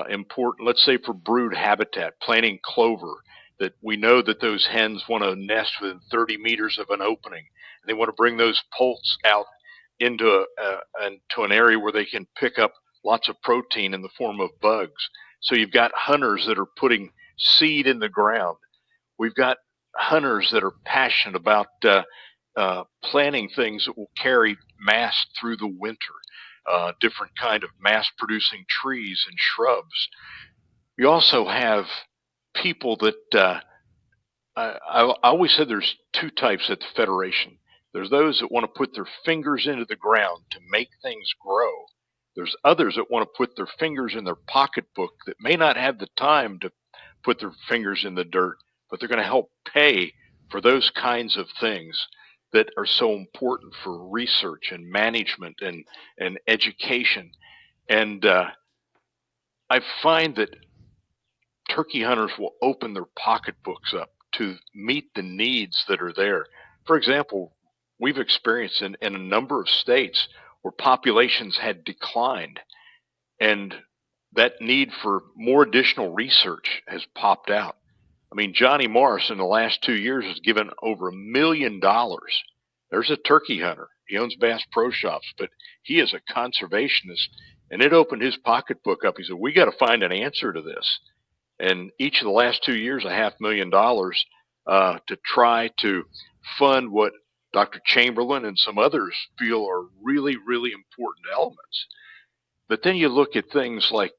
important, let's say for brood habitat, planting clover, that we know that those hens want to nest within 30 meters of an opening. And they want to bring those poults out into an area where they can pick up lots of protein in the form of bugs. So you've got hunters that are putting seed in the ground. We've got hunters that are passionate about planting things that will carry mass through the winter. Different kind of mass-producing trees and shrubs. You also have people that I always said there's two types at the Federation. There's those that want to put their fingers into the ground to make things grow. There's others that want to put their fingers in their pocketbook that may not have the time to put their fingers in the dirt, but they're going to help pay for those kinds of things that are so important for research and management and education. And I find that turkey hunters will open their pocketbooks up to meet the needs that are there. For example, we've experienced in a number of states where populations had declined, and that need for more additional research has popped out. I mean, Johnny Morris in the last 2 years has given over $1 million. There's a turkey hunter. He owns Bass Pro Shops, but he is a conservationist, and it opened his pocketbook up. He said, we got to find an answer to this. And each of the last 2 years, $500,000 to try to fund what Dr. Chamberlain and some others feel are really, really important elements. But then you look at things like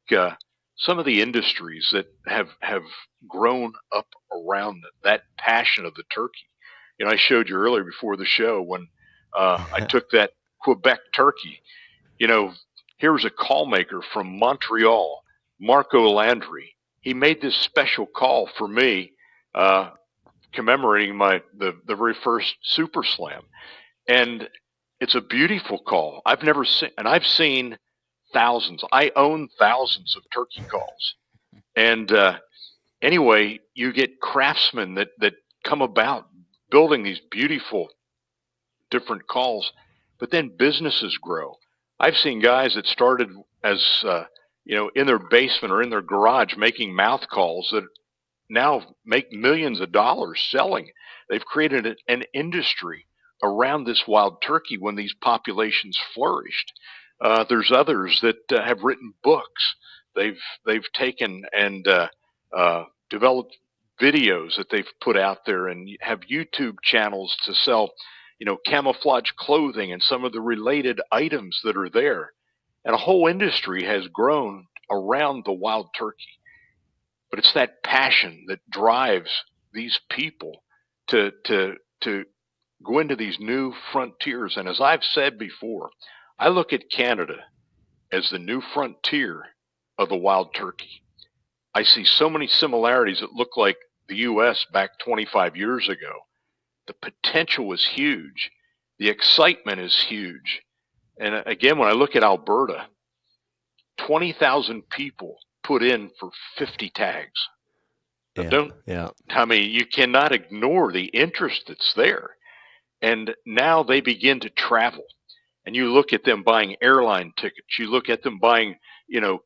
some of the industries that have grown up around that passion of the turkey. You know, I showed you earlier before the show when I took that Quebec turkey. You know, here was a call maker from Montreal, Marco Landry. He made this special call for me, commemorating the very first Super Slam, and it's a beautiful call. I've never seen, and I've seen thousands. I own thousands of turkey calls. And anyway, you get craftsmen that come about building these beautiful different calls, but then businesses grow. I've seen guys that started as in their basement or in their garage making mouth calls that now make millions of dollars selling. They've created an industry around this wild turkey when these populations flourished. There's others that have written books. They've taken and developed videos that they've put out there and have YouTube channels to sell, camouflage clothing and some of the related items that are there. And a whole industry has grown around the wild turkey. But it's that passion that drives these people to go into these new frontiers. And as I've said before, I look at Canada as the new frontier of the wild turkey. I see so many similarities that look like the U.S. back 25 years ago. The potential is huge. The excitement is huge. And again, when I look at Alberta, 20,000 people put in for 50 tags. You cannot ignore the interest that's there. And now they begin to travel. And you look at them buying airline tickets. You look at them buying,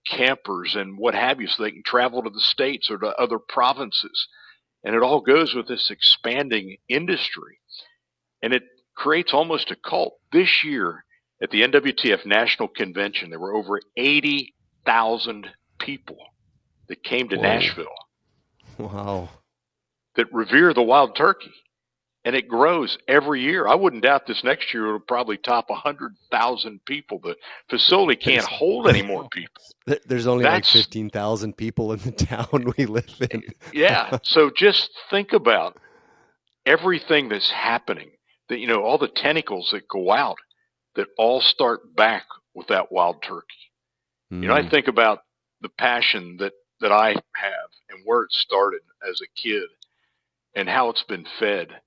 campers and what have you, so they can travel to the States or to other provinces. And it all goes with this expanding industry. And it creates almost a cult. This year at the NWTF National Convention, there were over 80,000 people that came to Nashville. Wow. That revere the wild turkey. And it grows every year. I wouldn't doubt this next year will probably top 100,000 people. The facility can't hold any more people. There's only like 15,000 people in the town we live in. Yeah. So just think about everything that's happening. That, all the tentacles that go out that all start back with that wild turkey. I think about the passion that I have and where it started as a kid and how it's been fed.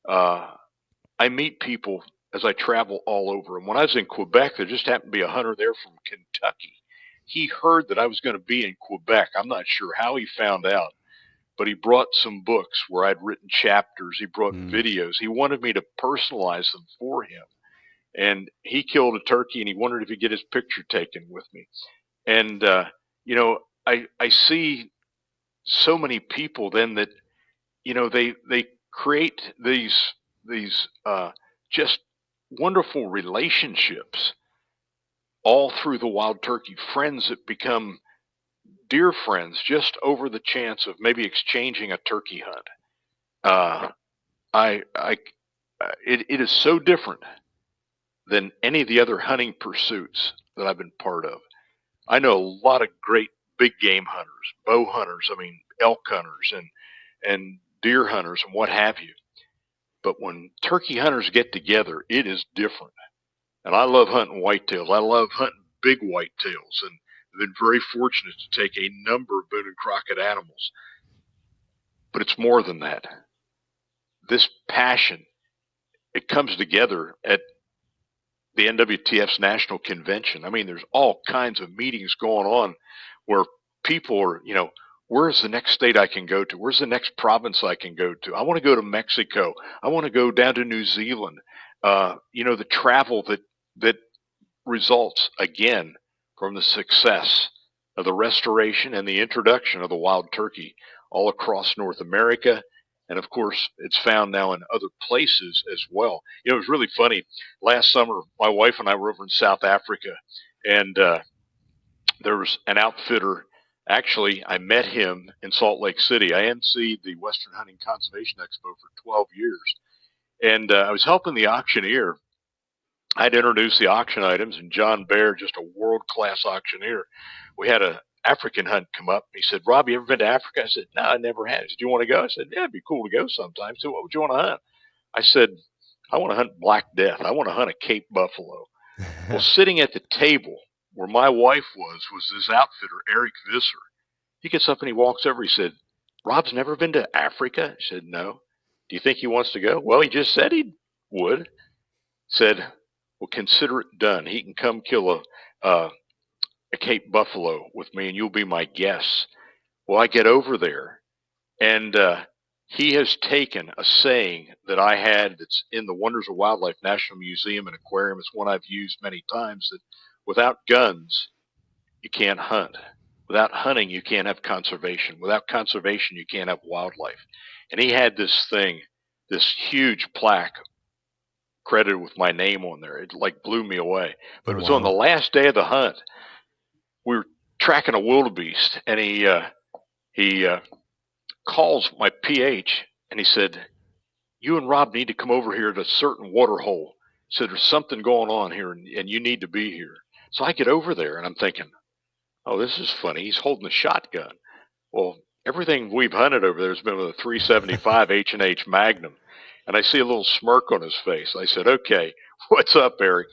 I meet people as I travel all over. And when I was in Quebec, there just happened to be a hunter there from Kentucky. He heard that I was going to be in Quebec. I'm not sure how he found out, but he brought some books where I'd written chapters. He brought videos. He wanted me to personalize them for him. And he killed a turkey and he wondered if he'd get his picture taken with me. And, I see so many people then that, they create these just wonderful relationships all through the wild turkey, friends that become dear friends just over the chance of maybe exchanging a turkey hunt. It is so different than any of the other hunting pursuits that I've been part of. I know a lot of great big game hunters, bow hunters, elk hunters and deer hunters and what have you. But when turkey hunters get together, it is different. And I love hunting whitetails. I love hunting big whitetails, and I've been very fortunate to take a number of Boone and Crockett animals. But it's more than that. This passion, it comes together at the NWTF's National Convention. There's all kinds of meetings going on where people are, where's the next state I can go to? Where's the next province I can go to? I want to go to Mexico. I want to go down to New Zealand. The travel that results, again, from the success of the restoration and the introduction of the wild turkey all across North America. And of course, it's found now in other places as well. It was really funny. Last summer, my wife and I were over in South Africa, and there was an outfitter. Actually, I met him in Salt Lake City. I emceed the Western Hunting Conservation Expo for 12 years. And I was helping the auctioneer. I'd introduced the auction items, and John Baer, just a world-class auctioneer, we had an African hunt come up. He said, "Rob, you ever been to Africa?" I said, "No, I never have." He said, "Do you want to go?" I said, "Yeah, it'd be cool to go sometime." He said, "What would you want to hunt?" I said, "I want to hunt Black Death. I want to hunt a Cape buffalo." Well, sitting at the table where my wife was this outfitter, Eric Visser. He gets up and he walks over. He said, "Rob's never been to Africa?" I said, "No." "Do you think he wants to go?" "Well, he just said he would." Said, "Well, consider it done. He can come kill a a Cape Buffalo with me, and you'll be my guest. Well, I get over there, and he has taken a saying that I had that's in the Wonders of Wildlife National Museum and Aquarium. It's one I've used many times, that without guns, you can't hunt. Without hunting, you can't have conservation. Without conservation, you can't have wildlife. And he had this thing, this huge plaque credited with my name on there. It like blew me away. But it was on the last day of the hunt. We were tracking a wildebeest, and he calls my PH, and he said, "You and Rob need to come over here to a certain water hole." He said, "There's something going on here, and you need to be here." So I get over there, and I'm thinking, oh, this is funny. He's holding a shotgun. Well, everything we've hunted over there has been with a 375 H&H Magnum. And I see a little smirk on his face. I said, "Okay, what's up, Eric?"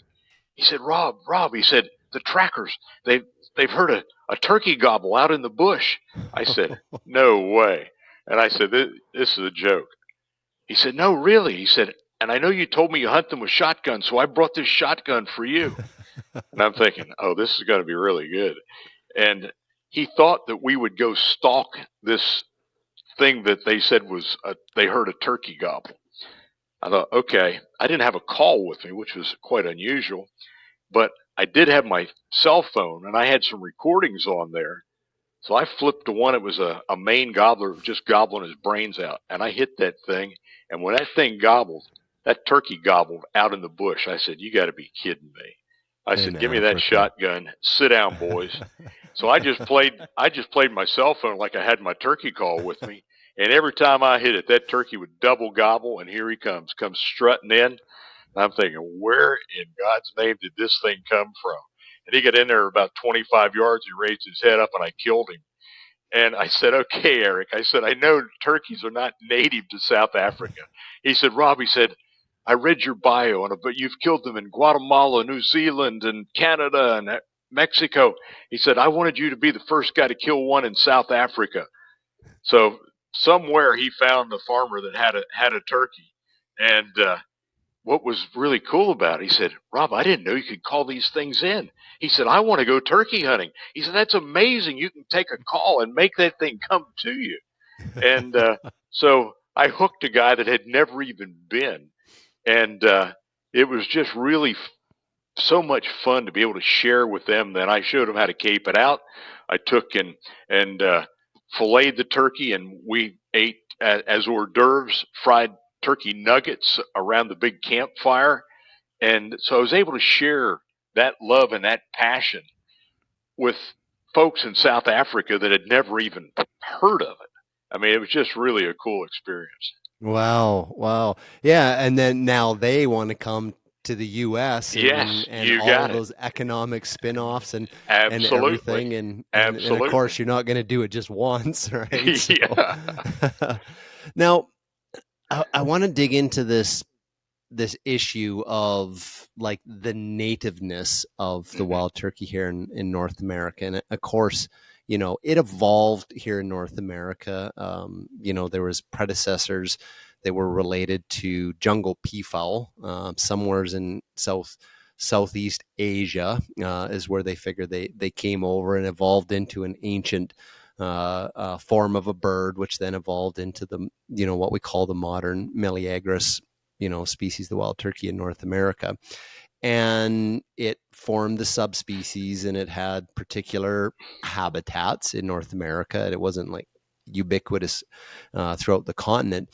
He said, Rob, he said, "the trackers, they've heard a turkey gobble out in the bush." I said, "No way." And I said, this is a joke." He said, "No, really." He said, "And I know you told me you hunt them with shotguns, so I brought this shotgun for you." And I'm thinking, oh, this is going to be really good. And he thought that we would go stalk this thing that they said was they heard a turkey gobble. I thought, okay, I didn't have a call with me, which was quite unusual, but I did have my cell phone, and I had some recordings on there. So I flipped to one. It was a Maine gobbler just gobbling his brains out, and I hit that thing. And when that thing gobbled, that turkey gobbled out in the bush. I said, "You got to be kidding me." I said, "Give me that shotgun. Sit down, boys." So I just played my cell phone like I had my turkey call with me. And every time I hit it, that turkey would double gobble, and here he comes strutting in. And I'm thinking, where in God's name did this thing come from? And he got in there about 25 yards. He raised his head up, and I killed him. And I said, "Okay, Eric." I said, "I know turkeys are not native to South Africa." He said, "Rob," he said, "I read your bio on it, but you've killed them in Guatemala, New Zealand, and Canada, and Mexico." He said, "I wanted you to be the first guy to kill one in South Africa." So somewhere he found a farmer that had a turkey. And what was really cool about it, he said, "Rob, I didn't know you could call these things in." He said, "I want to go turkey hunting." He said, "That's amazing. You can take a call and make that thing come to you." And so I hooked a guy that had never even been. And it was just really so much fun to be able to share with them. Then I showed them how to cape it out. I took and filleted the turkey, and we ate as hors d'oeuvres fried turkey nuggets around the big campfire. And so I was able to share that love and that passion with folks in South Africa that had never even heard of it. I mean, it was just really a cool experience. Wow. Yeah. And then now they want to come to the US and you all got those economic spin-offs and Absolutely. everything. And Absolutely. of course, you're not going to do it just once, right? So, Yeah. now I want to dig into this issue of like the nativeness of the wild turkey here in North America. And of course, you know, it evolved here in North America. You know, there was predecessors that were related to jungle peafowl. Somewhere in Southeast Asia is where they figured they came over and evolved into an ancient form of a bird, which then evolved into the, you know, what we call the modern Meleagris, you know, species, the wild turkey in North America. And it formed the subspecies, and it had particular habitats in North America. It wasn't like ubiquitous throughout the continent.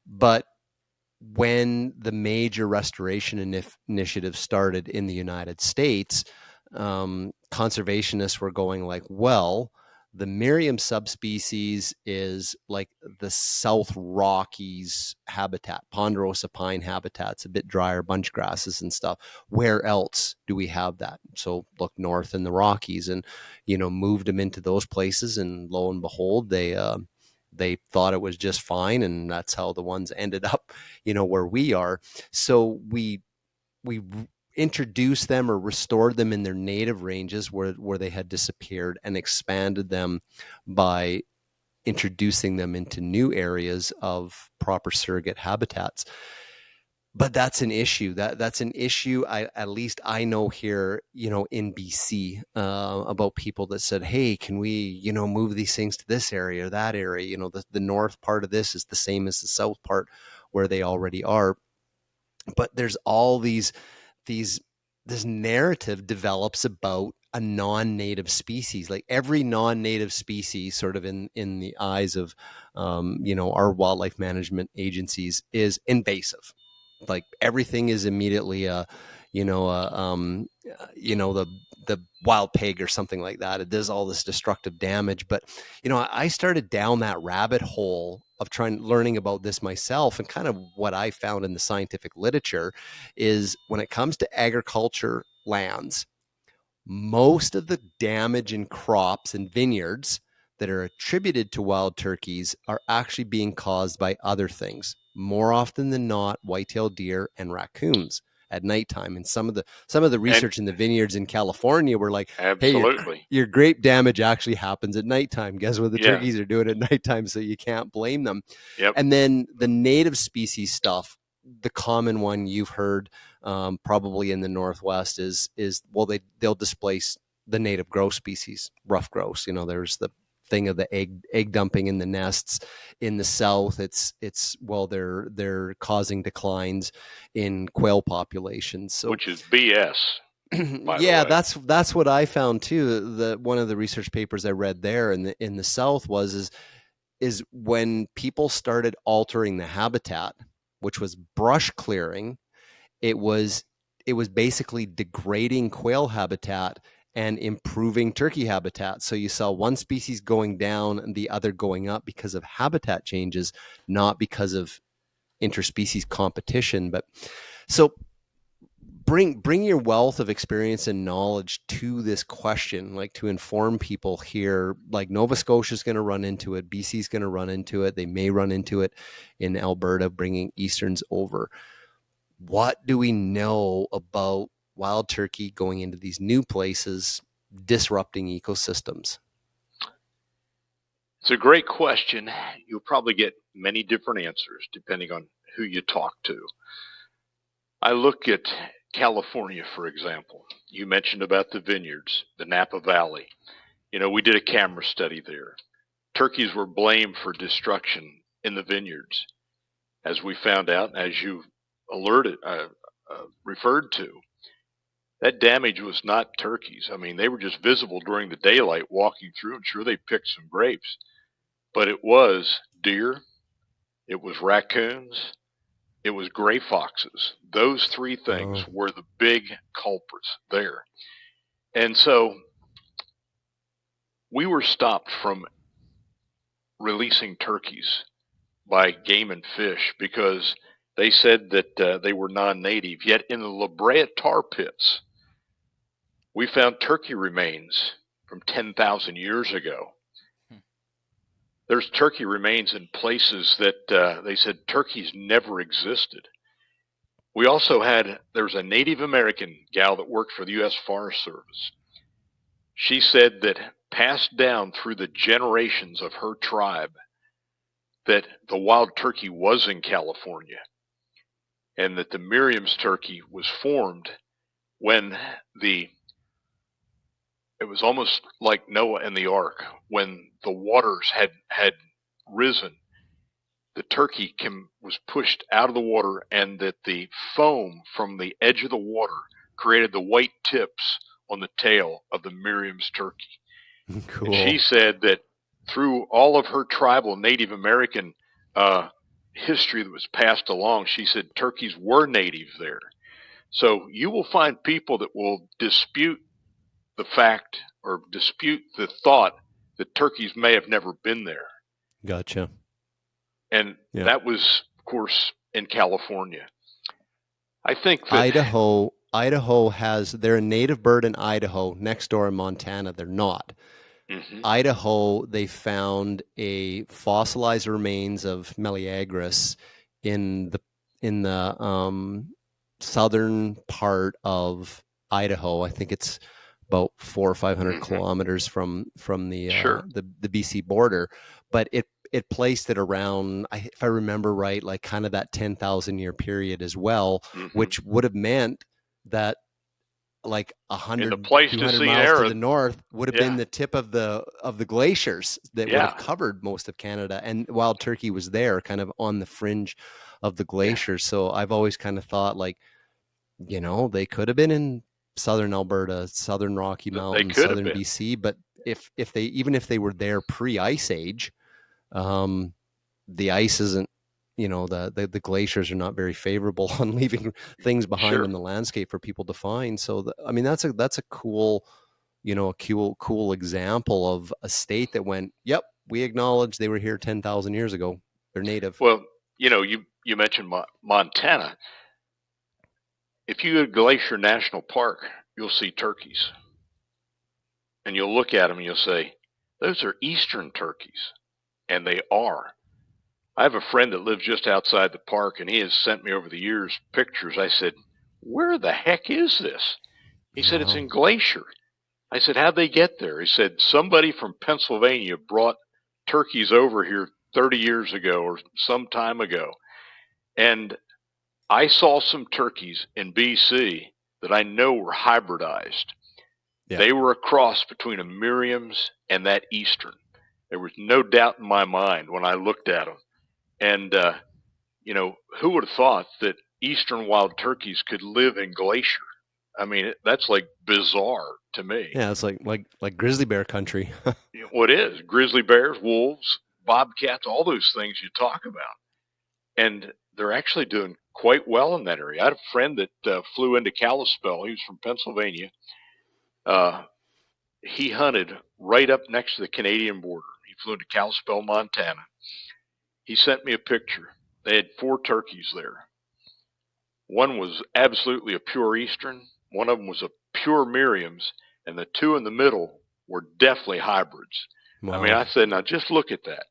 But when the major restoration initiative started in the United States, conservationists were going like, well, the Miriam subspecies is like the South Rockies habitat, ponderosa pine habitats, a bit drier bunch grasses and stuff. Where else do we have that? So look north in the Rockies, and, you know, moved them into those places, and lo and behold, they thought it was just fine, and that's how the ones ended up, you know, where we are. So we introduced them or restored them in their native ranges where they had disappeared, and expanded them by introducing them into new areas of proper surrogate habitats. but that's an issue. That's an issue. At least I know here, in BC, about people that said, "Hey, can we, move these things to this area or that area? The north part of this is the same as the south part where they already are." But there's all these this narrative develops about a non-native species. Like every non-native species, sort of in the eyes of our wildlife management agencies, is invasive. Like everything is immediately the wild pig or something like that. It does all this destructive damage. But I started down that rabbit hole of learning about this myself, and kind of what I found in the scientific literature is when it comes to agriculture lands, most of the damage in crops and vineyards that are attributed to wild turkeys are actually being caused by other things. More often than not, white-tailed deer and raccoons at nighttime. And some of the research in the vineyards in California were like, hey, absolutely, your grape damage actually happens at nighttime. Guess what the yeah, turkeys are doing at nighttime? So you can't blame them. yep, And then the native species stuff, the common one you've heard probably in the Northwest is well, they'll displace the native grouse species, rough grouse. There's the thing of the egg dumping in the nests. In the South, it's well, they're causing declines in quail populations. So, which is BS. yeah, that's what I found too. One of the research papers I read there in the South is when people started altering the habitat, which was brush clearing, it was basically degrading quail habitat and improving turkey habitat. So you saw one species going down and the other going up because of habitat changes, not because of interspecies competition. But so bring your wealth of experience and knowledge to this question, like to inform people here. Like Nova Scotia is going to run into it, BC is going to run into it, they may run into it in Alberta, bringing Easterns over. What do we know about wild turkey going into these new places, disrupting ecosystems? It's a great question. You'll probably get many different answers depending on who you talk to. I look at California, for example. You mentioned about the vineyards, the Napa Valley. We did a camera study there. Turkeys were blamed for destruction in the vineyards. As we found out, as you referred to, that damage was not turkeys. I mean, they were just visible during the daylight walking through, and sure, they picked some grapes. But it was deer, it was raccoons, it was gray foxes. Those three things were the big culprits there. And so we were stopped from releasing turkeys by Game and Fish because they said that they were non-native. Yet in the La Brea tar pits, we found turkey remains from 10,000 years ago. There's turkey remains in places that they said turkeys never existed. We also there's a Native American gal that worked for the U.S. Forest Service. She said that passed down through the generations of her tribe that the wild turkey was in California, and that the Miriam's turkey was formed when it was almost like Noah and the ark, when the waters had risen. The turkey was pushed out of the water, and that the foam from the edge of the water created the white tips on the tail of the Miriam's turkey. Cool. And she said that through all of her tribal Native American history that was passed along, she said turkeys were native there. So you will find people that will dispute the fact or dispute the thought that turkeys may have never been there. Gotcha. And that was, of course, in California. I think that Idaho they're a native bird in Idaho. Next door in Montana, they're not. Mm-hmm. Idaho, they found a fossilized remains of Meleagris in the southern part of Idaho. I think it's about 400 or 500 kilometers from the BC border, but it it placed it around, if I remember right, like kind of that 10,000 year period as well, which would have meant that like in the 100, 200 Pleistocene miles to era. the north would have been the tip of the glaciers that would have covered most of Canada. And wild turkey was there kind of on the fringe of the glaciers. So I've always kind of thought like, you know, they could have been in southern Alberta, southern Rocky Mountains, southern BC, but if they, even if they were there pre-ice age, the ice isn't, you know, the glaciers are not very favorable on leaving things behind in the landscape for people to find. So I mean, that's a cool, you know, a cool example of a state that went, yep, we acknowledge they were here 10,000 years ago. They're native. Well, you know, you mentioned Montana. If you go to Glacier National Park, you'll see turkeys. And you'll look at them and you'll say, those are eastern turkeys. And they are. I have a friend that lives just outside the park, and he has sent me over the years pictures. I said, where the heck is this? He said, it's in Glacier. I said, how'd they get there? He said, somebody from Pennsylvania brought turkeys over here 30 years ago or some time ago. And I saw some turkeys in BC that I know were hybridized. Yeah. They were a cross between a Merriam's and that Eastern. There was no doubt in my mind when I looked at them. And, you know, who would have thought that Eastern wild turkeys could live in Glacier? I mean, that's like bizarre to me. Yeah, it's like grizzly bear country. What is? Grizzly bears, wolves, bobcats, all those things you talk about. And they're actually doing quite well in that area. I had a friend that flew into Kalispell. He was from Pennsylvania. He hunted right up next to the Canadian border. He flew into Kalispell, Montana. He sent me a picture. They had 4 turkeys there. One was absolutely a pure Eastern. One of them was a pure Merriam's. And the 2 in the middle were definitely hybrids. Wow. I mean, I said, now just look at that.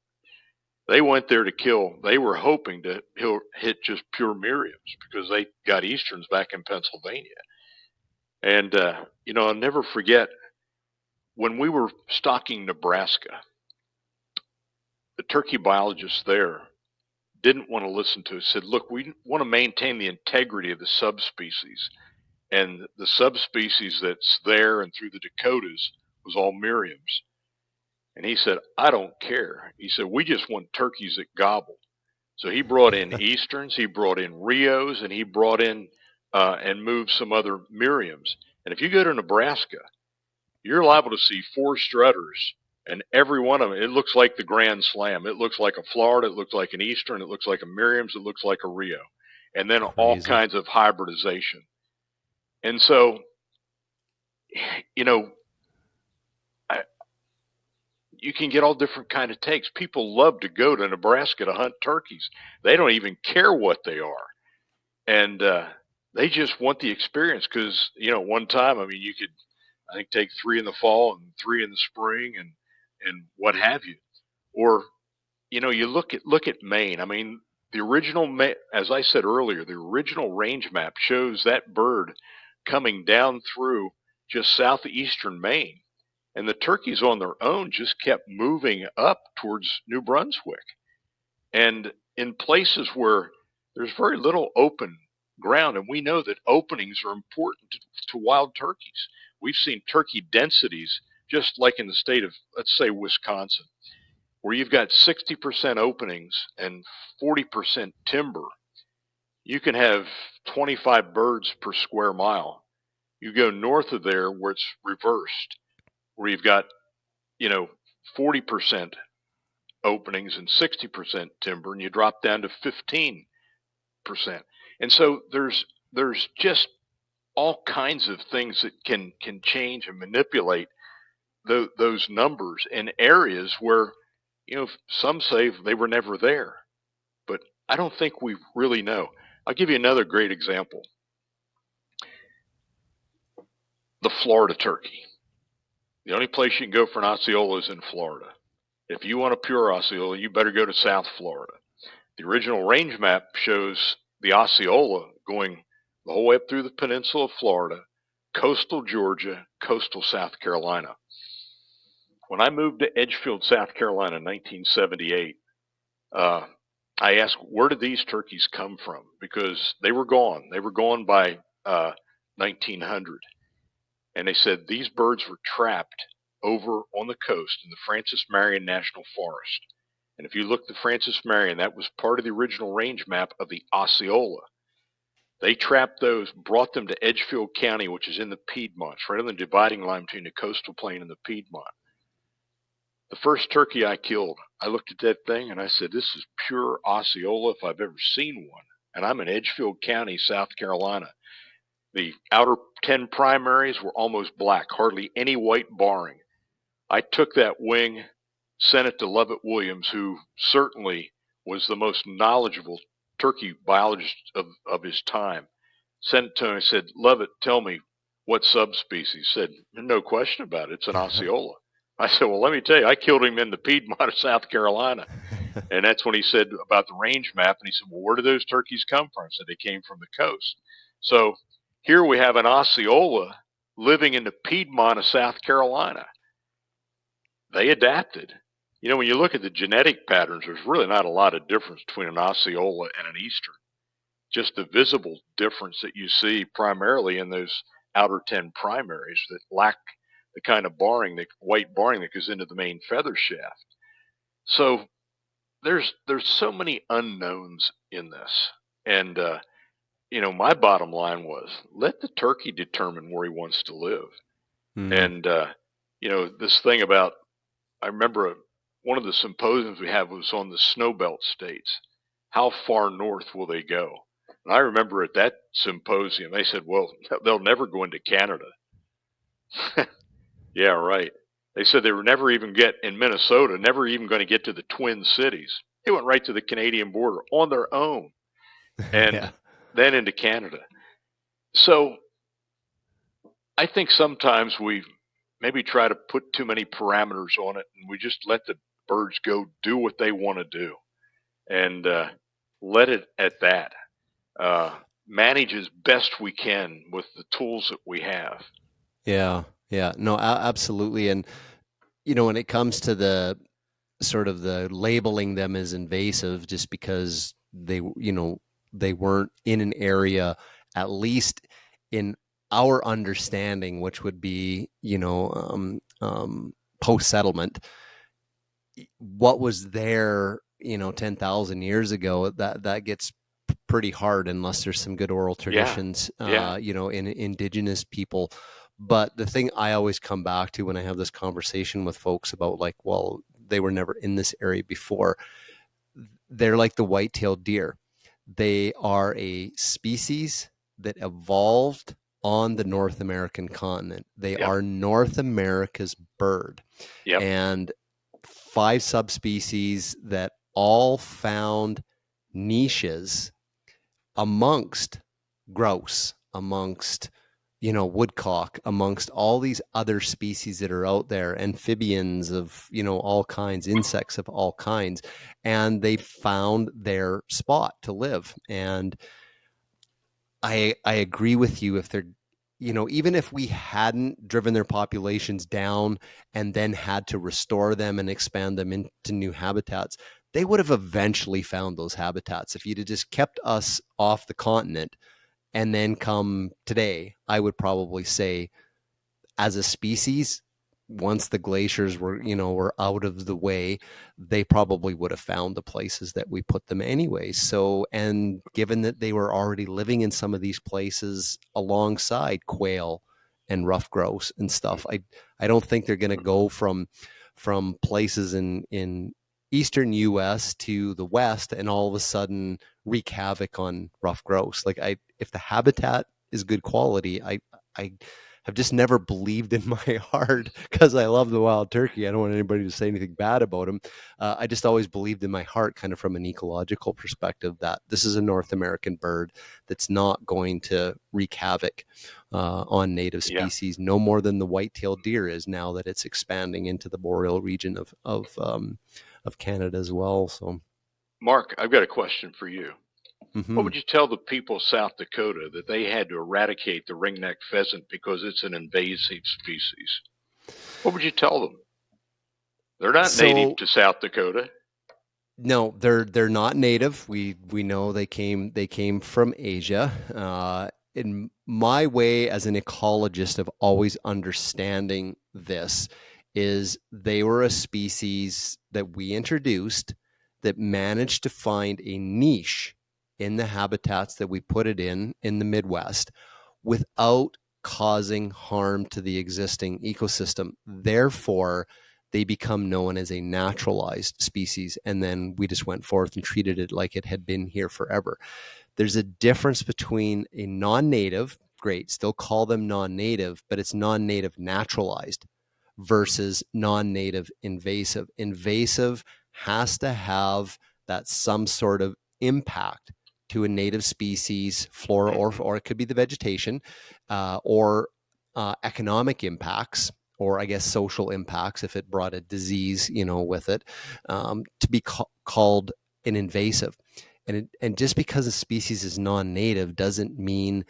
They went there to kill. They were hoping to hit just pure Merriam's because they got Easterns back in Pennsylvania. And, you know, I'll never forget when we were stocking Nebraska, the turkey biologists there didn't want to listen to us, said, look, we want to maintain the integrity of the subspecies. And the subspecies that's there and through the Dakotas was all Merriam's. And he said, I don't care. He said, we just want turkeys that gobble. So he brought in Easterns, he brought in Rios, and he brought in and moved some other Merriam's. And if you go to Nebraska, you're liable to see 4 strutters, and every one of them, it looks like the Grand Slam. It looks like a Florida, it looks like an Eastern, it looks like a Merriam's, it looks like a Rio. And then all kinds of hybridization. And so, you know, you can get all different kind of takes. People love to go to Nebraska to hunt turkeys. They don't even care what they are. And they just want the experience because, you know, one time, I mean, you could, I think, take 3 in the fall and 3 in the spring and what have you. Or, you know, you look at Maine. I mean, the original, as I said earlier, the original range map shows that bird coming down through just southeastern Maine. And the turkeys on their own just kept moving up towards New Brunswick. And in places where there's very little open ground, and we know that openings are important to wild turkeys. We've seen turkey densities, just like in the state of, let's say, Wisconsin, where you've got 60% openings and 40% timber. You can have 25 birds per square mile. You go north of there where it's reversed, where you've got, you know, 40% openings and 60% timber, and you drop down to 15%. And so there's just all kinds of things that can change and manipulate those numbers in areas where, you know, some say they were never there, but I don't think we really know. I'll give you another great example. The Florida turkey. The only place you can go for an Osceola is in Florida. If you want a pure Osceola, you better go to South Florida. The original range map shows the Osceola going the whole way up through the peninsula of Florida, coastal Georgia, coastal South Carolina. When I moved to Edgefield, South Carolina in 1978, I asked, where did these turkeys come from? Because they were gone. They were gone by 1900. And they said these birds were trapped over on the coast in the Francis Marion National Forest. And if you look at the Francis Marion, that was part of the original range map of the Osceola. They trapped those, brought them to Edgefield County, which is in the Piedmont, right on the dividing line between the coastal plain and the Piedmont. The first turkey I killed, I looked at that thing and I said, this is pure Osceola if I've ever seen one. And I'm in Edgefield County, South Carolina. The outer 10 primaries were almost black, hardly any white barring. I took that wing, sent it to Lovett Williams, who certainly was the most knowledgeable turkey biologist of his time. Sent it to him and said, Lovett, tell me what subspecies. He said, no question about it, it's an Osceola. I said, well, let me tell you, I killed him in the Piedmont of South Carolina. And that's when he said about the range map. And he said, well, where do those turkeys come from? I said, they came from the coast. So here we have an Osceola living in the Piedmont of South Carolina. They adapted. You know, when you look at the genetic patterns, there's really not a lot of difference between an Osceola and an Eastern. Just the visible difference that you see primarily in those outer 10 primaries that lack the kind of barring, the white barring that goes into the main feather shaft. So there's so many unknowns in this. And, you know, my bottom line was let the turkey determine where he wants to live. And, you know, this thing about, I remember one of the symposiums we had was on the snow belt states. How far north will they go? And I remember at that symposium, they said, well, they'll never go into Canada. Yeah, right. They said they were never even get in Minnesota, never even going to get to the Twin Cities. They went right to the Canadian border on their own and then into Canada. So I think sometimes we maybe try to put too many parameters on it and we just let the birds go do what they want to do and let it at that. Manage as best we can with the tools that we have. Yeah. No, absolutely. And, you know, when it comes to the sort of the labeling them as invasive just because they, you know, they weren't in an area, at least in our understanding, which would be, you know, post-settlement, what was there, you know, 10,000 years ago, that gets pretty hard unless there's some good oral traditions, you know, in indigenous people. But the thing I always come back to when I have this conversation with folks about like, well, they were never in this area before. They're like the white-tailed deer. They are a species that evolved on the North American continent. They are North America's bird. And 5 subspecies that all found niches amongst grouse, amongst, you know, woodcock, amongst all these other species that are out there, amphibians of, you know, all kinds, insects of all kinds, and they found their spot to live. And I agree with you. If they're, you know, even if we hadn't driven their populations down and then had to restore them and expand them into new habitats, they would have eventually found those habitats. If you'd have just kept us off the continent and then come today, I would probably say as a species, once the glaciers were, you know, were out of the way, they probably would have found the places that we put them anyway. So, and given that they were already living in some of these places alongside quail and rough grouse and stuff, I don't think they're going to go from places in eastern US to the west and all of a sudden wreak havoc on rough grouse. Like if the habitat is good quality, I have just never believed in my heart, because I love the wild turkey. I don't want anybody to say anything bad about him. I just always believed in my heart, kind of from an ecological perspective, that this is a North American bird that's not going to wreak havoc on native species, no more than the white-tailed deer is now that it's expanding into the boreal region of Canada as well. So, Mark, I've got a question for you. Mm-hmm. What would you tell the people of South Dakota that they had to eradicate the ringneck pheasant because it's an invasive species? What would you tell them? They're not native to South Dakota. No, they're not native. We know they came from Asia. In my way as an ecologist of always understanding this is they were a species that we introduced that managed to find a niche in the habitats that we put it in the Midwest without causing harm to the existing ecosystem. Therefore, they become known as a naturalized species. And then we just went forth and treated it like it had been here forever. There's a difference between a non-native, great, still call them non-native, but it's non-native naturalized versus non-native invasive. Invasive has to have that some sort of impact to a native species, flora, or it could be the vegetation, or economic impacts, or I guess social impacts if it brought a disease, with it, to be called an invasive. And just because a species is non-native doesn't mean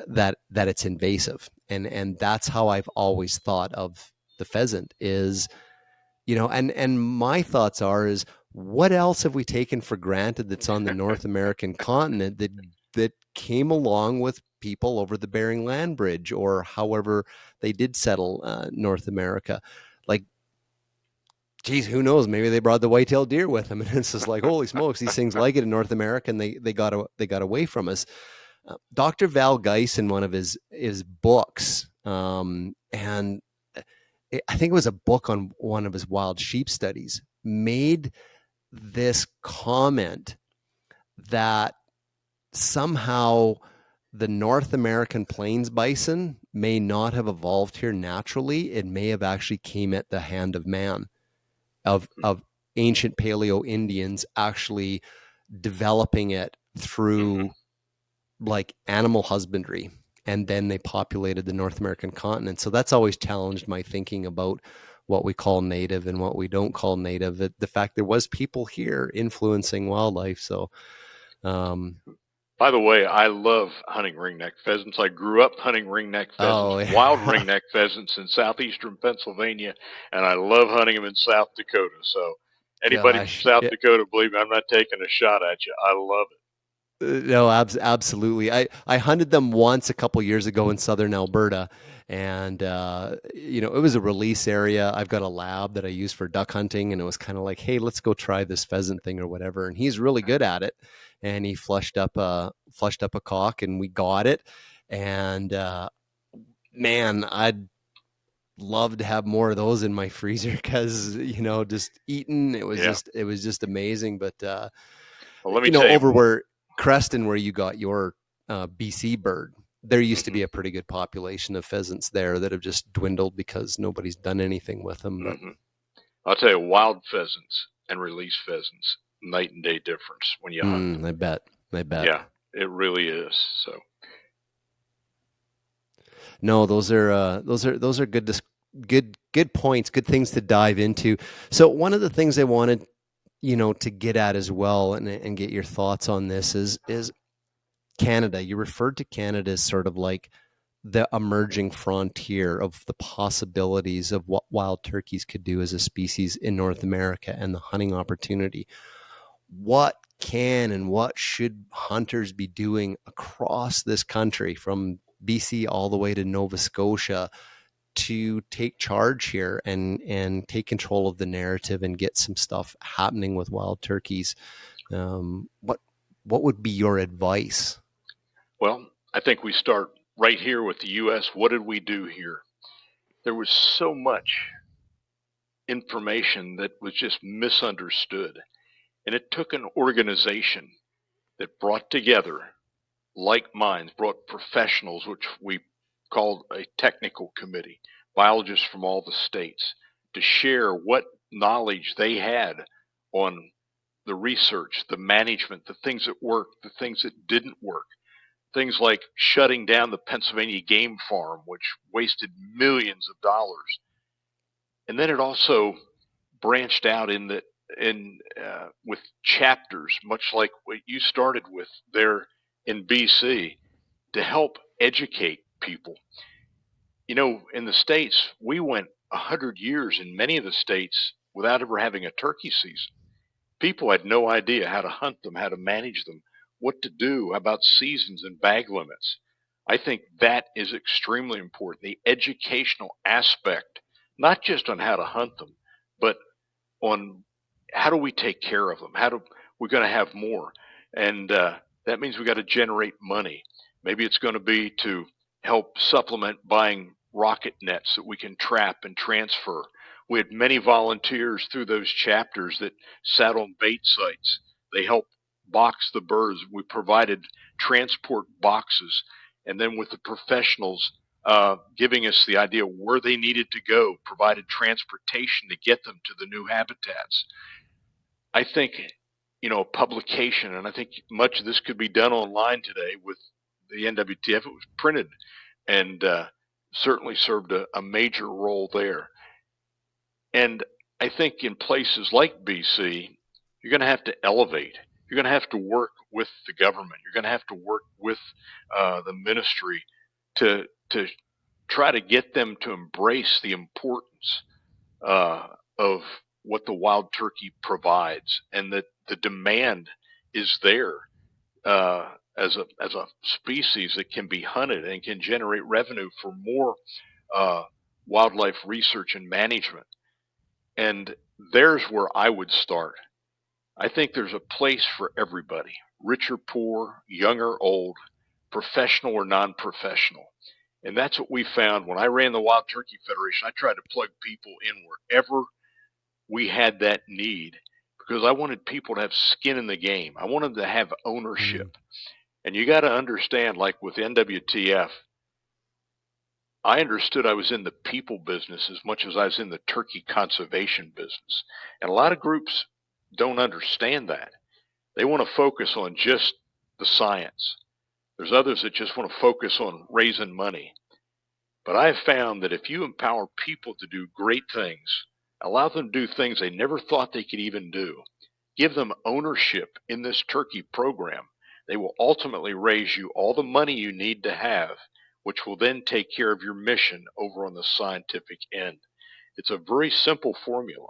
that it's invasive. And that's how I've always thought of the pheasant is, and my thoughts is what else have we taken for granted that's on the North American continent that came along with people over the Bering Land Bridge or however they did settle North America? Like, geez, who knows? Maybe they brought the white-tailed deer with them, and it's just like, holy smokes, these things like it in North America, and they got away from us. Dr. Val Geis in one of his books, and I think it was a book on one of his wild sheep studies, made this comment that somehow the North American plains bison may not have evolved here naturally. It may have actually came at the hand of man, of ancient Paleo Indians actually developing it through like animal husbandry, and then they populated the North American continent. So that's always challenged my thinking about what we call native and what we don't call native. The fact there was people here influencing wildlife. So, by the way, I love hunting ringneck pheasants. I grew up hunting ringneck pheasants, wild ringneck pheasants in southeastern Pennsylvania, and I love hunting them in South Dakota. So anybody from South Dakota, believe me, I'm not taking a shot at you. I love it. No, absolutely. I hunted them once a couple years ago in southern Alberta, and it was a release area. I've got a lab that I use for duck hunting, and it was kind of like, hey, let's go try this pheasant thing or whatever. And he's really good at it, and he flushed up a cock, and we got it. And man, I'd love to have more of those in my freezer because just eating it was just amazing. But well, let me tell you, over where Creston, where you got your BC bird, there used to be a pretty good population of pheasants there that have just dwindled because nobody's done anything with them. But I'll tell you, wild pheasants and release pheasants, night and day difference when you hunt. I bet. Yeah, it really is. So, no, those are good points, good things to dive into. So one of the things I wanted to get at as well and get your thoughts on this is Canada. You referred to Canada as sort of like the emerging frontier of the possibilities of what wild turkeys could do as a species in North America and the hunting opportunity. What can and what should hunters be doing across this country from BC all the way to Nova Scotia to take charge here and take control of the narrative and get some stuff happening with wild turkeys? What would be your advice? Well, I think we start right here with the U.S. What did we do here? There was so much information that was just misunderstood. And it took an organization that brought together like minds, brought professionals, which we called a technical committee, biologists from all the states, to share what knowledge they had on the research, the management, the things that worked, the things that didn't work. Things like shutting down the Pennsylvania game farm, which wasted millions of dollars. And then it also branched out with chapters, much like what you started with there in BC, to help educate people. In the States, we went 100 years in many of the states without ever having a turkey season. People had no idea how to hunt them, how to manage them, what to do about seasons and bag limits. I think that is extremely important. The educational aspect, not just on how to hunt them, but on how do we take care of them? How do we're going to have more? And that means we got to generate money. Maybe it's going to be to help supplement buying rocket nets that we can trap and transfer. We had many volunteers through those chapters that sat on bait sites. They helped box the birds. We provided transport boxes. And then with the professionals giving us the idea where they needed to go, provided transportation to get them to the new habitats. I think, a publication, and I think much of this could be done online today with the NWTF. It was printed and certainly served a major role there. And I think in places like BC, you're going to have to elevate. You're going to have to work with the government. You're going to have to work with the ministry to try to get them to embrace the importance of what the wild turkey provides, and that the demand is there as a species that can be hunted and can generate revenue for more wildlife research and management. And there's where I would start. I think there's a place for everybody, rich or poor, young or old, professional or non-professional. And that's what we found when I ran the Wild Turkey Federation. I tried to plug people in wherever we had that need, because I wanted people to have skin in the game. I wanted them to have ownership. And you got to understand, like with NWTF, I understood I was in the people business as much as I was in the turkey conservation business. And a lot of groups don't understand that. They want to focus on just the science. There's others that just want to focus on raising money. But I have found that if you empower people to do great things, allow them to do things they never thought they could even do, give them ownership in this turkey program, they will ultimately raise you all the money you need to have, which will then take care of your mission over on the scientific end. It's a very simple formula.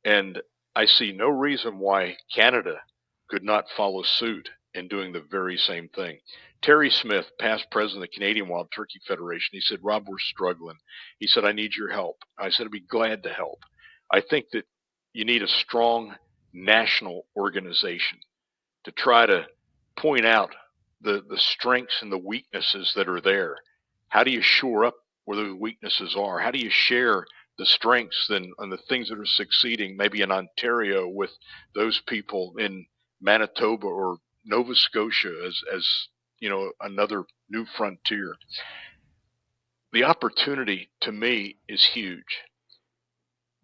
And I see no reason why Canada could not follow suit in doing the very same thing. Terry Smith, past president of the Canadian Wild Turkey Federation, he said, "Rob, we're struggling." He said, "I need your help." I said, "I'd be glad to help." I think that you need a strong national organization to try to point out the strengths and the weaknesses that are there. How do you shore up where those weaknesses are? How do you share the strengths and the things that are succeeding, maybe in Ontario with those people in Manitoba or Nova Scotia as another new frontier? The opportunity to me is huge,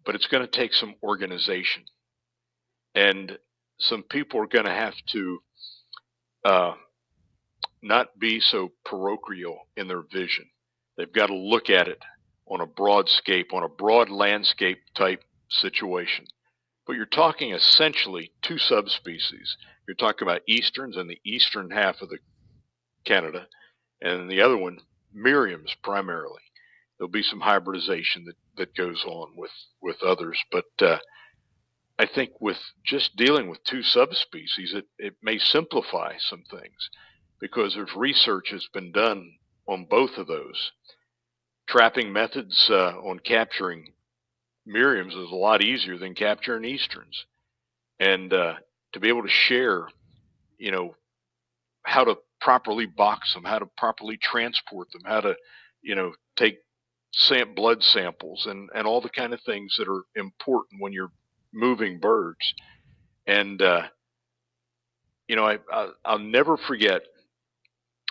but it's going to take some organization, and some people are going to have to not be so parochial in their vision. They've got to look at it on a broadscape, on a broad landscape type situation. But you're talking essentially two subspecies. You're talking about easterns in the eastern half of the Canada, and the other one, Miriams primarily. There'll be some hybridization that goes on with others, but I think with just dealing with two subspecies, it may simplify some things, because there's research has been done on both of those. Trapping methods on capturing Miriams is a lot easier than capturing easterns, and to be able to share, how to properly box them, how to properly transport them, how to, take blood samples and all the kind of things that are important when you're moving birds. And I'll never forget.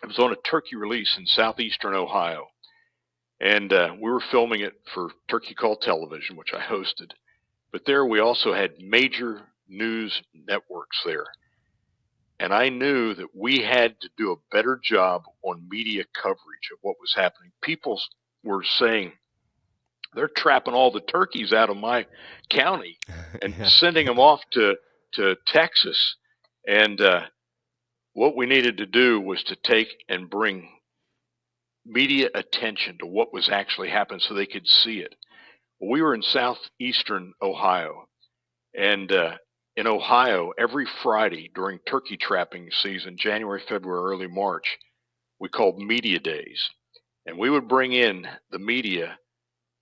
I was on a turkey release in southeastern Ohio, and we were filming it for Turkey Call Television, which I hosted. But there we also had major news networks there. And I knew that we had to do a better job on media coverage of what was happening. People were saying, "They're trapping all the turkeys out of my county and sending them off to Texas." And what we needed to do was to take and bring media attention to what was actually happening so they could see it. Well, we were in southeastern Ohio, and in Ohio, every Friday during turkey trapping season, January, February, early March, we called media days. And we would bring in the media,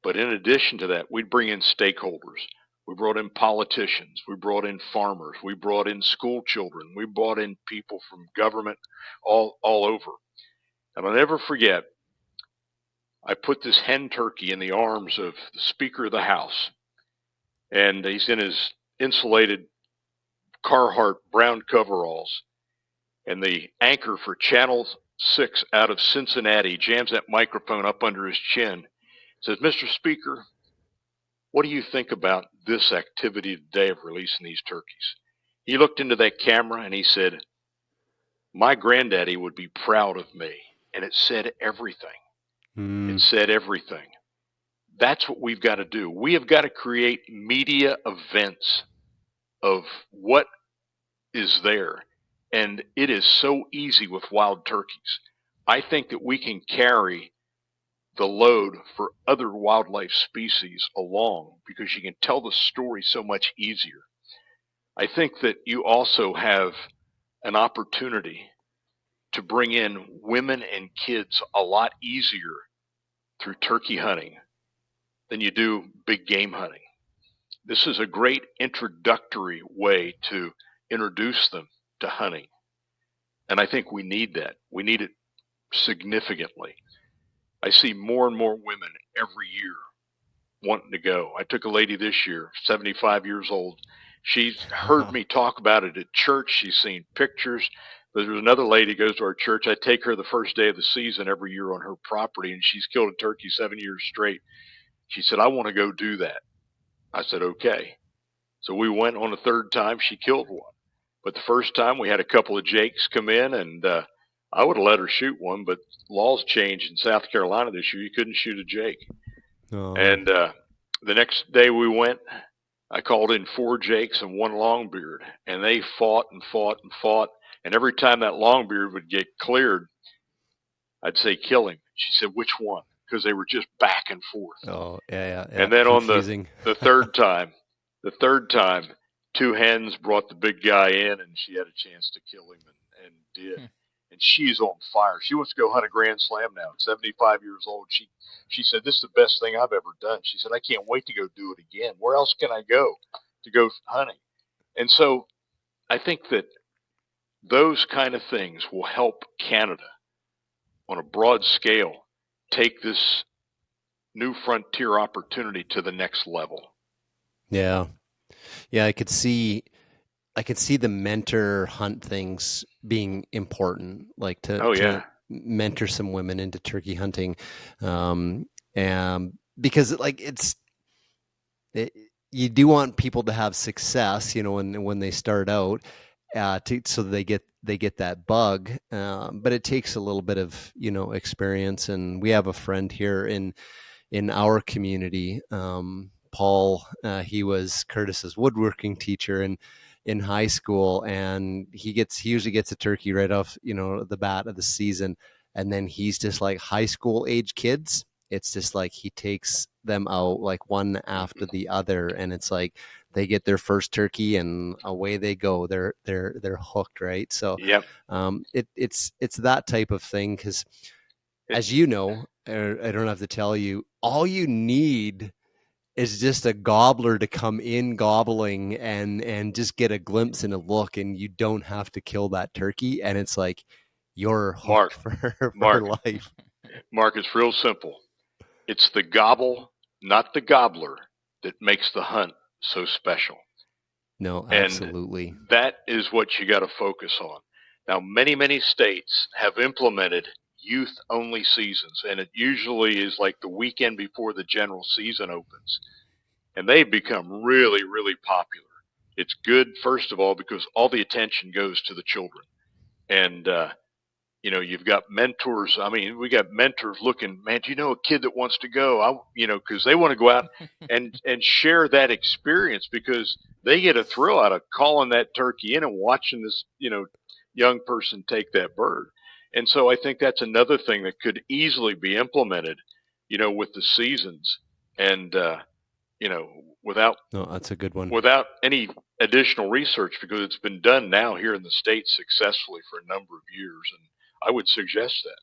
but in addition to that, we'd bring in stakeholders. We brought in politicians. We brought in farmers. We brought in school children. We brought in people from government all over. And I'll never forget, I put this hen turkey in the arms of the Speaker of the House. And he's in his insulated Carhartt brown coveralls. And the anchor for Channel 6 out of Cincinnati jams that microphone up under his chin. Says, Mr. Speaker, what do you think about this activity today of releasing these turkeys? He looked into that camera and he said, my granddaddy would be proud of me. And it said everything. It said everything. That's what we've got to do. We have got to create media events of what is there. And it is so easy with wild turkeys. I think that we can carry the load for other wildlife species along because you can tell the story so much easier. I think that you also have an opportunity to bring in women and kids a lot easier through turkey hunting than you do big game hunting. This is a great introductory way to introduce them to hunting. And I think we need that. We need it significantly. I see more and more women every year wanting to go. I took a lady this year, 75 years old. She's heard me talk about it at church. She's seen pictures. There's another lady who goes to our church. I take her the first day of the season every year on her property, and she's killed a turkey 7 years straight. She said, I want to go do that. I said, okay. So we went on the third time. She killed one. But the first time we had a couple of jakes come in, and I would have let her shoot one, but laws changed in South Carolina this year. You couldn't shoot a jake. And the next day we went, I called in 4 jakes and 1 longbeard, and they fought and fought and fought. And every time that longbeard would get cleared, I'd say, kill him. She said, which one? Because they were just back and forth. Oh, yeah. And then confusing. on the third time, 2 hens brought the big guy in, and she had a chance to kill him and did. And she's on fire. She wants to go hunt a Grand Slam now. At 75 years old, she said, this is the best thing I've ever done. She said, I can't wait to go do it again. Where else can I go to go hunting? And so I think that those kind of things will help Canada on a broad scale take this new frontier opportunity to the next level. Yeah. I could see the mentor hunt things being important, like to mentor some women into turkey hunting, and because like you do want people to have success, when they start out, so they get that bug, but it takes a little bit of experience. And we have a friend here in our community, Paul. He was Curtis's woodworking teacher in high school, and he usually gets a turkey right off the bat of the season, and then he's just like high school age kids. It's just like he takes them out like one after the other, and it's like they get their first turkey and away they go. They're hooked, right? So yep. It's that type of thing, because as you know, I don't have to tell you, all you need is just a gobbler to come in gobbling and just get a glimpse and a look, and you don't have to kill that turkey, and it's like you're hooked for life. Mark, it's real simple. It's the gobble, not the gobbler, that makes the hunt so special. No, absolutely. And that is what you got to focus on. Now, many states have implemented youth-only seasons, and it usually is like the weekend before the general season opens. And they've become really, really popular. It's good, first of all, because all the attention goes to the children. And, you've got mentors. I mean, we got mentors looking, man, do you know a kid that wants to go? Because they want to go out and share that experience, because they get a thrill out of calling that turkey in and watching this, young person take that bird. And so I think that's another thing that could easily be implemented, with the seasons. And, without No, that's a good one. without any additional research, because it's been done now here in the States successfully for a number of years, and I would suggest that.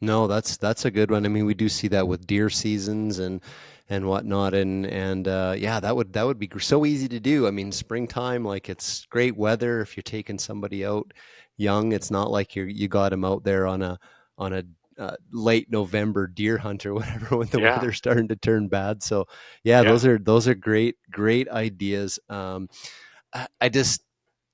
No, that's a good one. I mean, we do see that with deer seasons and whatnot, and yeah, that would be so easy to do. I mean, springtime, like it's great weather if you're taking somebody out young. It's not like you got them out there on a late November deer hunt or whatever when the Yeah, weather's starting to turn bad. So yeah, yeah, those are great ideas. I just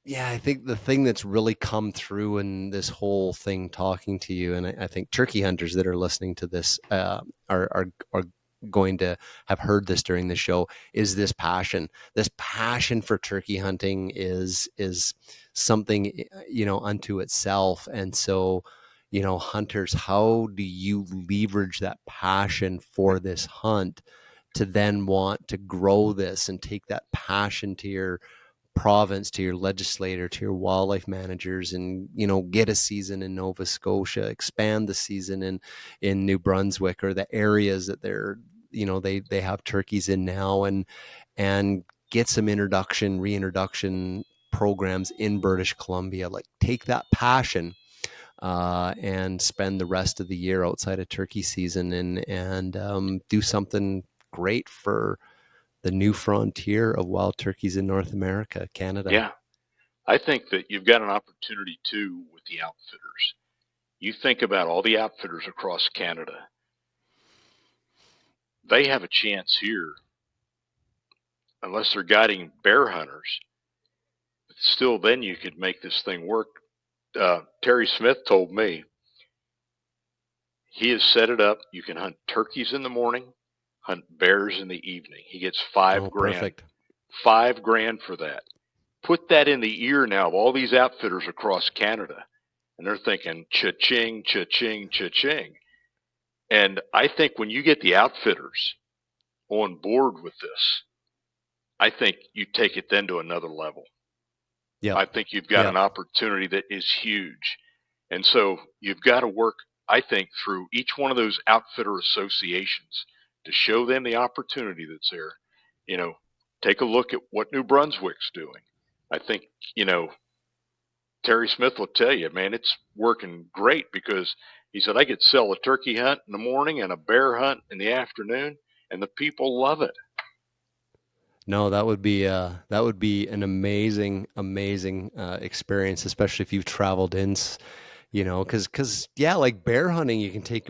yeah, I think the thing that's really come through in this whole thing talking to you, and I think turkey hunters that are listening to this are going to have heard this during the show, is this passion. This passion for turkey hunting is something, unto itself. And so, hunters, how do you leverage that passion for this hunt to then want to grow this and take that passion to your province, to your legislator, to your wildlife managers, and get a season in Nova Scotia, expand the season in New Brunswick, or the areas that they have turkeys in now, and get some reintroduction programs in British Columbia. Like, take that passion and spend the rest of the year outside of turkey season, and do something great for the new frontier of wild turkeys in North America, Canada. yeah. I think that you've got an opportunity too with the outfitters. You think about all the outfitters across Canada. They have a chance here, unless they're guiding bear hunters. But still, then you could make this thing work. Terry Smith told me he has set it up. You can hunt turkeys in the morning, hunt bears in the evening. He gets Oh, $5,000, perfect. $5,000 for that. Put that in the ear now of all these outfitters across Canada, and they're thinking cha-ching, cha-ching, cha-ching. And I think when you get the outfitters on board with this, I think you take it then to another level. Yep. I think you've got Yep. an opportunity that is huge. And so you've got to work, I think, through each one of those outfitter associations to show them the opportunity that's there. You know, take a look at what New Brunswick's doing. I think, Terry Smith will tell you, man, it's working great, because he said, I could sell a turkey hunt in the morning and a bear hunt in the afternoon, and the people love it. No, that would be an amazing experience, especially if you've traveled in, because yeah, like bear hunting, you can take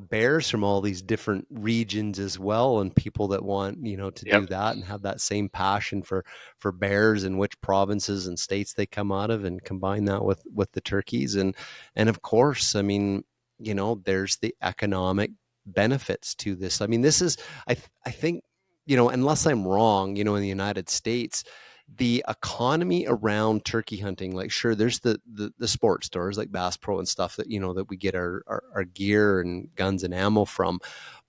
bears from all these different regions as well, and people that want to Yep. do that and have that same passion for bears and which provinces and states they come out of, and combine that with the turkeys, and of course, I mean, there's the economic benefits to this. I mean, this is I think, unless I'm wrong, in the United States, the economy around turkey hunting, like, sure, there's the sports stores like Bass Pro and stuff that we get our gear and guns and ammo from.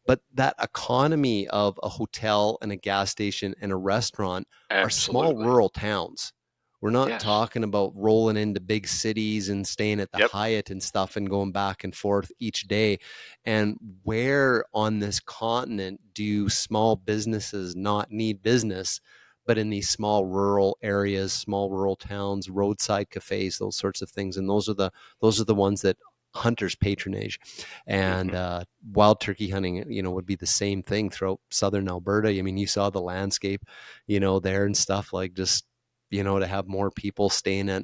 But that economy of a hotel and a gas station and a restaurant are small Absolutely. rural towns. We're not Yes. talking about rolling into big cities and staying at the Yep. Hyatt and stuff and going back and forth each day. And where on this continent do small businesses not need business, but in these small rural areas, small rural towns, roadside cafes, those sorts of things? And those are the ones that hunters patronage. And Hmm. wild turkey hunting, would be the same thing throughout southern Alberta. I mean, you saw the landscape, there and stuff, like, just, to have more people staying at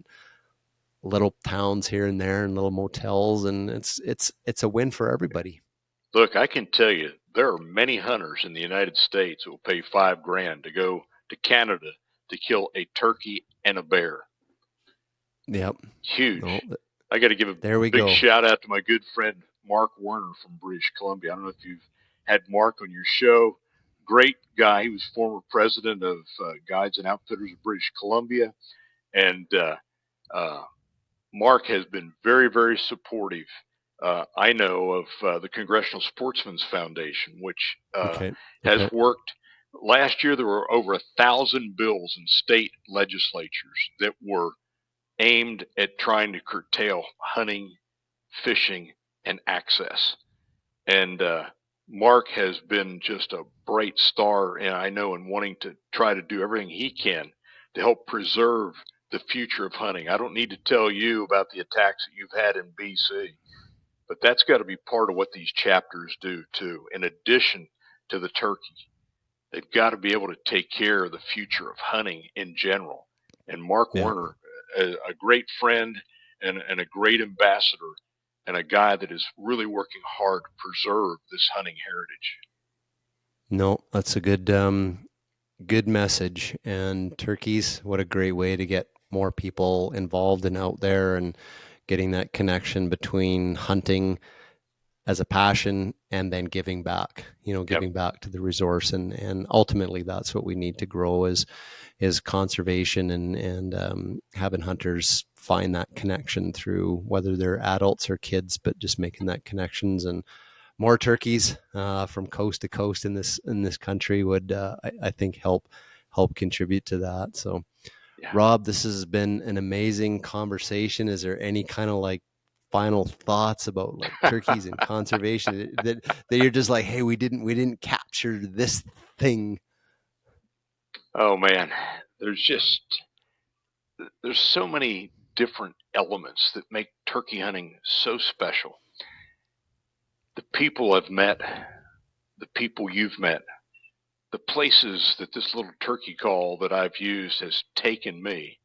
little towns here and there and little motels, and it's a win for everybody. Look, I can tell you, there are many hunters in the United States who will pay $5,000 to go to Canada to kill a turkey and a bear. Yep. No, Huge. I got to give a there we big go. shout out to my good friend Mark Werner from British Columbia. I don't know if you've had Mark on your show. Great guy. He was former president of Guides and Outfitters of British Columbia, and uh, Mark has been very, very supportive. I know of the Congressional Sportsmen's Foundation, which Okay. has Okay. worked. Last year, there were over 1,000 bills in state legislatures that were aimed at trying to curtail hunting, fishing, and access. And Mark has been just a bright star, and I know, in wanting to try to do everything he can to help preserve the future of hunting. I don't need to tell you about the attacks that you've had in BC, but that's got to be part of what these chapters do too. In addition to the turkey, they've got to be able to take care of the future of hunting in general. And Mark Werner, a great friend and a great ambassador, and a guy that is really working hard to preserve this hunting heritage. No, that's a good message. And turkeys, what a great way to get more people involved and out there, and getting that connection between hunting as a passion and then giving back, giving back to the resource. And ultimately that's what we need to grow is conservation, and having hunters find that connection through, whether they're adults or kids, but just making that connections. And more turkeys from coast to coast in this country would, I think, help contribute to that. So, Rob, this has been an amazing conversation. Is there any kind of final thoughts about turkeys and conservation that you're just like, hey, we didn't capture this thing? Oh man, there's so many different elements that make turkey hunting so special. The people I've met, the people you've met, the places that this little turkey call that I've used has taken me,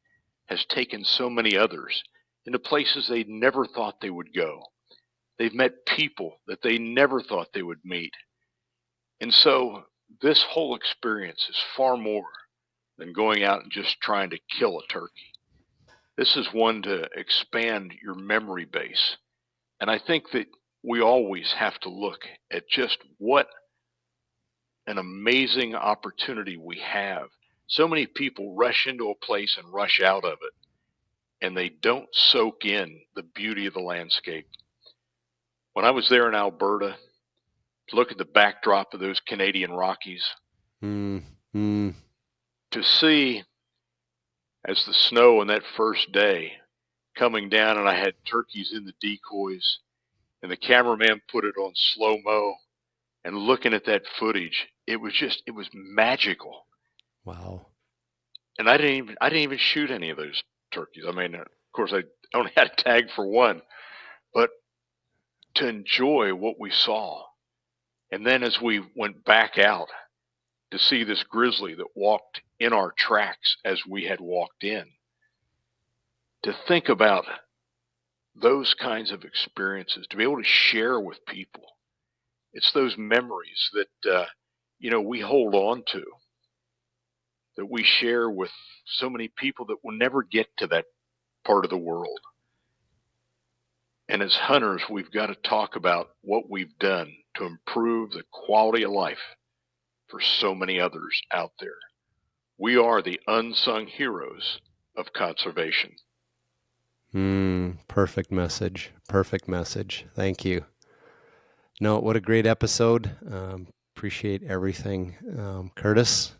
has taken so many others into places they never thought they would go. They've met people that they never thought they would meet. And so this whole experience is far more than going out and just trying to kill a turkey. This is one to expand your memory base. And I think that we always have to look at just what an amazing opportunity we have. So many people rush into a place and rush out of it, and they don't soak in the beauty of the landscape. When I was there in Alberta, to look at the backdrop of those Canadian Rockies, to see as the snow on that first day coming down, and I had turkeys in the decoys, and the cameraman put it on slow-mo, and looking at that footage, it was magical. Wow. And I didn't even shoot any of those turkeys. I mean, of course, I only had a tag for one, but to enjoy what we saw. And then as we went back out to see this grizzly that walked in our tracks as we had walked in, to think about those kinds of experiences, to be able to share with people. It's those memories that, we hold on to, that we share with so many people that will never get to that part of the world. And as hunters, we've got to talk about what we've done to improve the quality of life for so many others out there. We are the unsung heroes of conservation. Perfect message. Perfect message. Thank you. No, what a great episode. Appreciate everything. Curtis,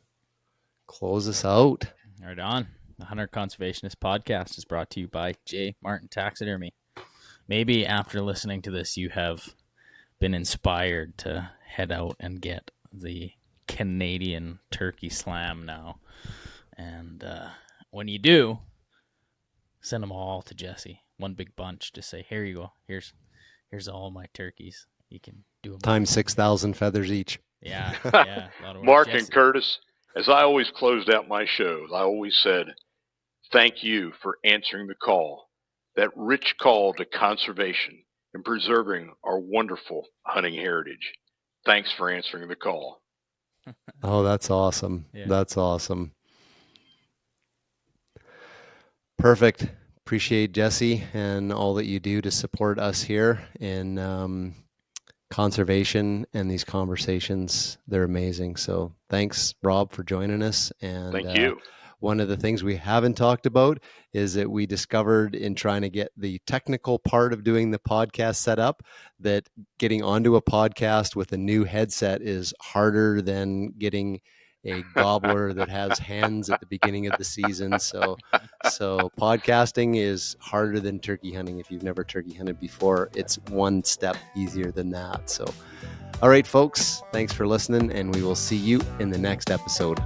close us out. Right on. The Hunter Conservationist Podcast is brought to you by J. Martin Taxidermy. Maybe after listening to this, you have been inspired to head out and get the Canadian Turkey Slam now. And when you do, send them all to Jesse. One big bunch. Just say, here you go. Here's all my turkeys. You can do them. Times 6,000 feathers each. Yeah. A lot of work. Mark Jesse. and Curtis, as I always closed out my shows, I always said, thank you for answering the call, that rich call to conservation and preserving our wonderful hunting heritage. Thanks for answering the call. Oh, that's awesome. Yeah. That's awesome. Perfect. Appreciate Jesse and all that you do to support us here in conservation and these conversations. They're amazing. So thanks, Rob, for joining us. And thank you. One of the things we haven't talked about is that we discovered in trying to get the technical part of doing the podcast set up, that getting onto a podcast with a new headset is harder than getting a gobbler that has hands at the beginning of the season. So podcasting is harder than turkey hunting. If you've never turkey hunted before, it's one step easier than that. So All right, folks, thanks for listening, and we will see you in the next episode.